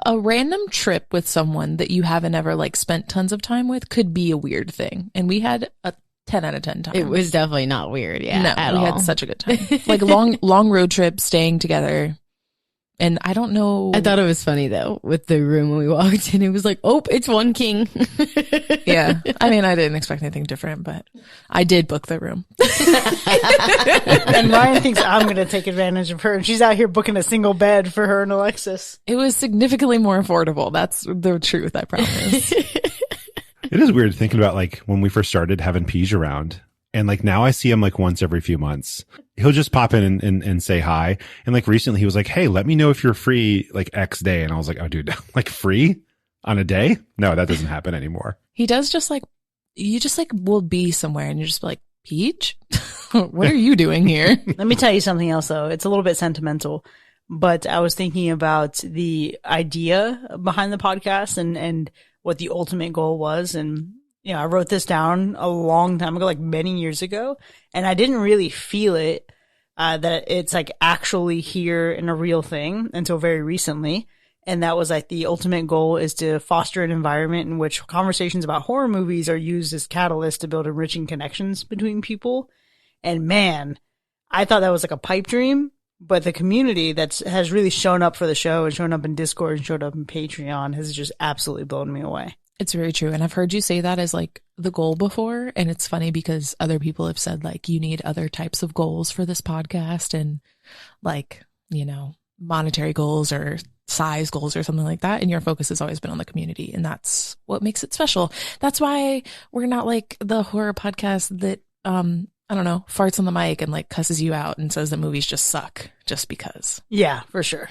A random trip with someone that you haven't ever spent tons of time with could be a weird thing. And we had a 10 out of 10 times. It was definitely not weird. Yeah. No, we had such a good time. Long road trip, staying together. And I don't know. I thought it was funny though, with the room when we walked in, it was like, oh, it's one king. Yeah. I mean, I didn't expect anything different, but I did book the room. And Ryan thinks I'm going to take advantage of her, and she's out here booking a single bed for her and Alexis. It was significantly more affordable. That's the truth, I promise. It is weird thinking about when we first started having Peach around. And now I see him once every few months. He'll just pop in and say hi. And recently he was like, hey, let me know if you're free X day. And I was like, oh dude, free on a day? No, that doesn't happen anymore. He does just you just will be somewhere and you're just like, Peach, what are you doing here? Let me tell you something else though. It's a little bit sentimental, but I was thinking about the idea behind the podcast and what the ultimate goal was. And I wrote this down a long time ago, many years ago, and I didn't really feel it, that it's actually here and a real thing until very recently. And that was the ultimate goal is to foster an environment in which conversations about horror movies are used as catalysts to build enriching connections between people. And man, I thought that was a pipe dream, but the community that has really shown up for the show and shown up in Discord and showed up in Patreon has just absolutely blown me away. It's very true. And I've heard you say that as the goal before. And it's funny because other people have said you need other types of goals for this podcast and monetary goals or size goals or something like that. And your focus has always been on the community. And that's what makes it special. That's why we're not the horror podcast that, I don't know, farts on the mic and cusses you out and says that movies just suck just because. Yeah, for sure.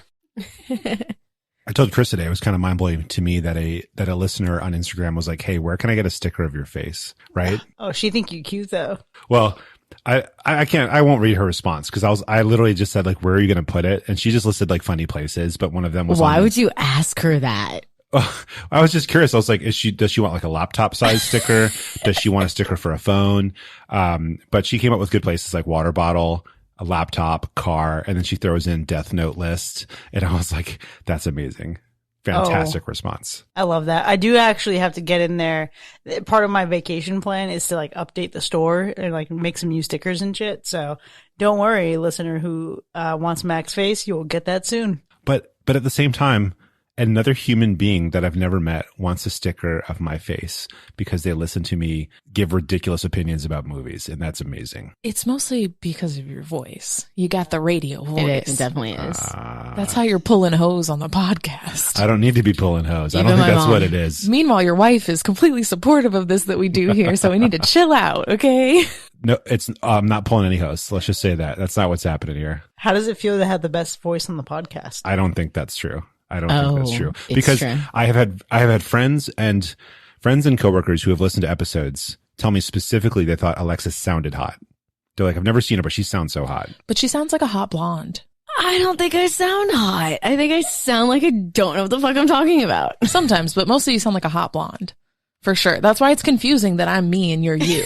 I told Chris today, it was kind of mind blowing to me that a listener on Instagram was like, hey, where can I get a sticker of your face? Right. Oh, she think you cute though. Well, I won't read her response because I literally just said where are you going to put it? And she just listed funny places, but one of them was why would you ask her that? I was just curious. I was like, does she want a laptop size sticker? Does she want a sticker for a phone? But she came up with good places like water bottle, a laptop, car, and then she throws in Death Note list. And I was like, that's amazing. Fantastic response. I love that. I do actually have to get in there. Part of my vacation plan is to update the store and make some new stickers and shit. So don't worry, listener who wants Mac's face, you'll get that soon. But at the same time, another human being that I've never met wants a sticker of my face because they listen to me give ridiculous opinions about movies. And that's amazing. It's mostly because of your voice. You got the radio voice. It definitely is. That's how you're pulling hose on the podcast. I don't need to be pulling hose. Even I don't think that's mom. what it is. Meanwhile, your wife is completely supportive of this that we do here. So we need to chill out. Okay. No, I'm not pulling any hose. Let's just say that. That's not what's happening here. How does it feel to have the best voice on the podcast? I don't think that's true. I don't think that's true it's because true. I have had friends and friends and coworkers who have listened to episodes tell me specifically they thought Alexis sounded hot. They're like, I've never seen her, but she sounds so hot. But she sounds like a hot blonde. I don't think I sound hot. I think I sound like I don't know what the fuck I'm talking about. Sometimes, but mostly you sound like a hot blonde. For sure. That's why it's confusing that I'm me and you're you.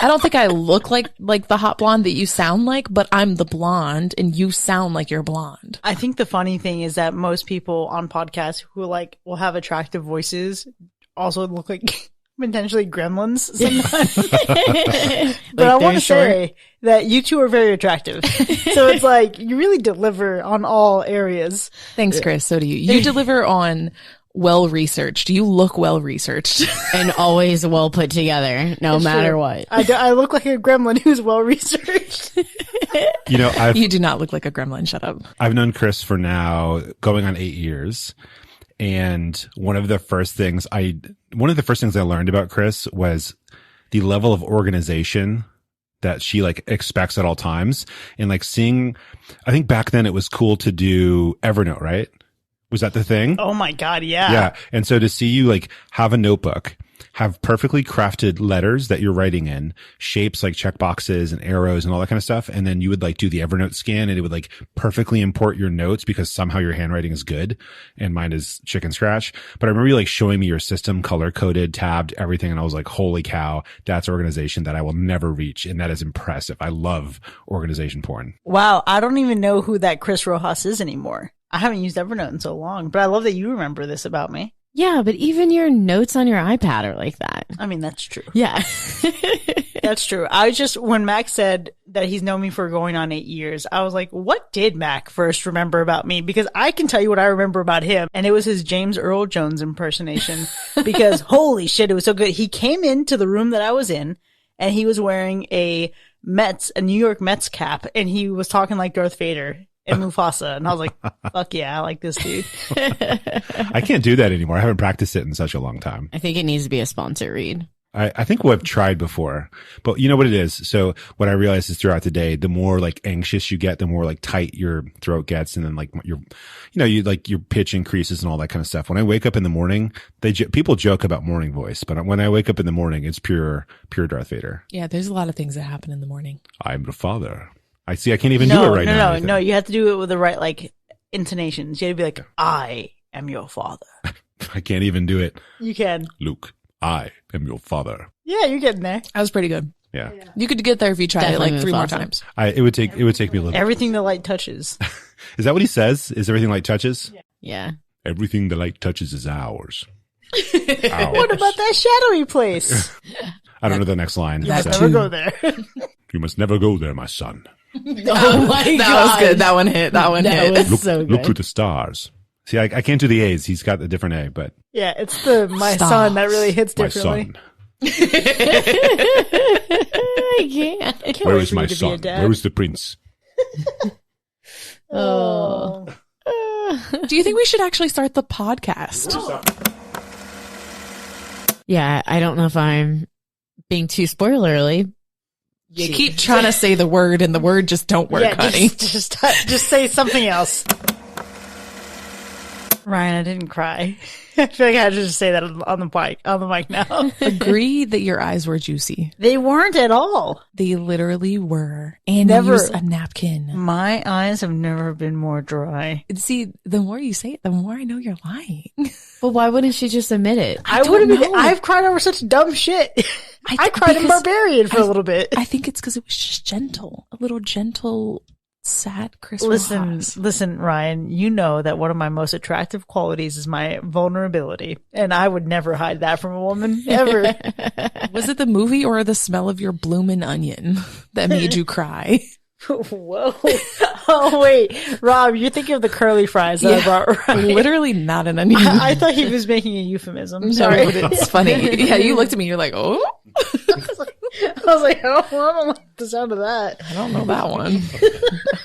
I don't think I look like the hot blonde that you sound like, but I'm the blonde and you sound like you're blonde. I think the funny thing is that most people on podcasts who will have attractive voices also look like potentially gremlins sometimes. But I want to say that you two are very attractive. So it's like you really deliver on all areas. Thanks, Chris. So do you. You deliver on well-researched. You look well-researched. And always well put together, no It's matter true. what. I look like a gremlin who's well-researched. You know, You do not look like a gremlin. Shut up. I've known Chris for now going on 8 years. And one of the first things I learned about Chris was the level of organization that she like expects at all times. And like seeing, I think back then it was cool to do Evernote, right? Was that the thing? Oh my God, yeah. Yeah. And so to see you like have a notebook, have perfectly crafted letters that you're writing in, shapes like check boxes and arrows and all that kind of stuff. And then you would like do the Evernote scan and it would like perfectly import your notes because somehow your handwriting is good and mine is chicken scratch. But I remember you like showing me your system, color coded, tabbed, everything. And I was like, holy cow, that's organization that I will never reach. And that is impressive. I love organization porn. Wow, I don't even know who that Chris Rojas is anymore. I haven't used Evernote in so long, but I love that you remember this about me. Yeah, but even your notes on your iPad are like that. I mean, that's true. Yeah. That's true. When Mac said that he's known me for going on 8 years, I was like, what did Mac first remember about me? Because I can tell you what I remember about him. And it was his James Earl Jones impersonation because holy shit, it was so good. He came into the room that I was in and he was wearing a New York Mets cap and he was talking like Darth Vader and Mufasa. And I was like, fuck yeah, I like this dude. I can't do that anymore. I haven't practiced it in such a long time. I think it needs to be a sponsor read. I think I've tried before, but you know what it is? So what I realized is throughout the day, the more like anxious you get, the more like tight your throat gets. And then like your pitch increases and all that kind of stuff. When I wake up in the morning, people joke about morning voice, but when I wake up in the morning, it's pure Darth Vader. Yeah, there's a lot of things that happen in the morning. I'm the father. I can't even do it right now. No, you have to do it with the right, like, intonations. You have to be like, I am your father. I can't even do it. You can. Luke, I am your father. Yeah, you're getting there. That was pretty good. Yeah. You could get there if you tried Definitely it like 3 more Mufasa. times. It would take me a little. Everything the light touches. Is that what he says? Is everything light touches? Yeah. Everything the light touches is ours. What about that shadowy place? I don't know the next line. You must So- never go there. You must never go there, my son. Oh my That God. was good. That one hit. That one hit. was so Look to good. the stars. See, I can't do the A's. He's got a different A, but Yeah, it's the my Stop. son that really hits my differently. son. I can't. Can't Where wait is for my you to be a son? dad. Where is the prince? Oh. Do you think we should actually start the podcast? Yeah, I don't know if I'm being too spoilerly. You keep trying to say the word and the word just don't work, Yeah, honey. just say something else. Ryan, I didn't cry. I feel like I had to just say that on the mic now. Agree that your eyes were juicy. They weren't at all. They literally were. And Never. use a napkin. My eyes have never been more dry. See, the more you say it, the more I know you're lying. But why wouldn't she just admit it? I don't would have been. know. I've cried over such dumb shit. I cried in because Barbarian for a little bit. I think it's because it was just gentle. A little gentle, sad Chris Rojas. Listen, Ryan, you know that one of my most attractive qualities is my vulnerability. And I would never hide that from a woman, ever. Was it the movie or the smell of your bloomin' onion that made you cry? Whoa. Oh, wait. Rob, you're thinking of the curly fries that I brought, right? Literally not an onion. I thought he was making a euphemism. No, Sorry. but it's funny. Yeah, you looked at me, you're like, oh, I was like, oh, I don't like the sound of that. I don't know that one.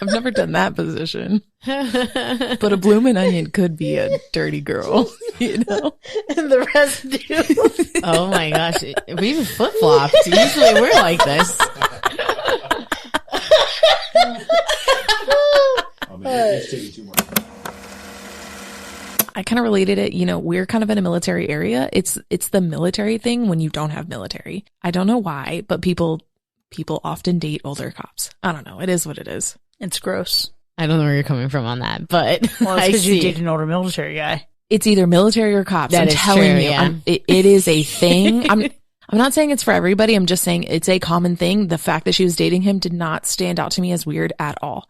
I've never done that position. But a bloomin' onion could be a dirty girl, you know? And the rest do. Oh my gosh. We've flip flopped. Usually we're like this. I kind of related it, we're kind of in a military area. It's the military thing when you don't have military. I don't know why, but people often date older cops. I don't know. It is what it is. It's gross. I don't know where you're coming from on that, but Well, it's I because you see. dated an older military guy. It's either military or cops. That I'm is telling true, you, yeah. it is a thing. I'm not saying it's for everybody. I'm just saying it's a common thing. The fact that she was dating him did not stand out to me as weird at all.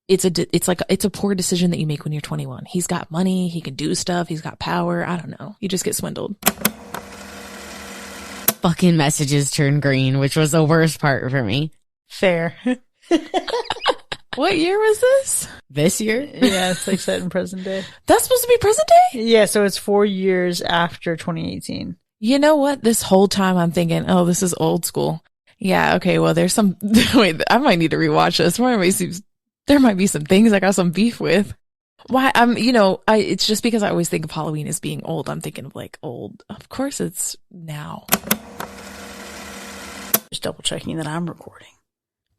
It's a poor decision that you make when you're 21. He's got money. He can do stuff. He's got power. I don't know. You just get swindled. Fucking messages turn green, which was the worst part for me. Fair. What year was this? This year? Yeah, it's like set in present day. That's supposed to be present day? Yeah, so it's 4 years after 2018. You know what? This whole time I'm thinking, oh, this is old school. Yeah, okay, well, there's some... Wait, I might need to rewatch this. There might be some things I got some beef with. Why? It's just because I always think of Halloween as being old. I'm thinking of like old. Of course it's now. Just double checking that I'm recording.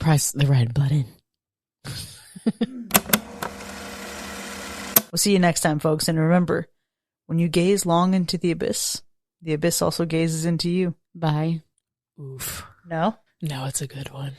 Press the red button. We'll see you next time, folks. And remember, when you gaze long into the abyss also gazes into you. Bye. Oof. No? No, it's a good one.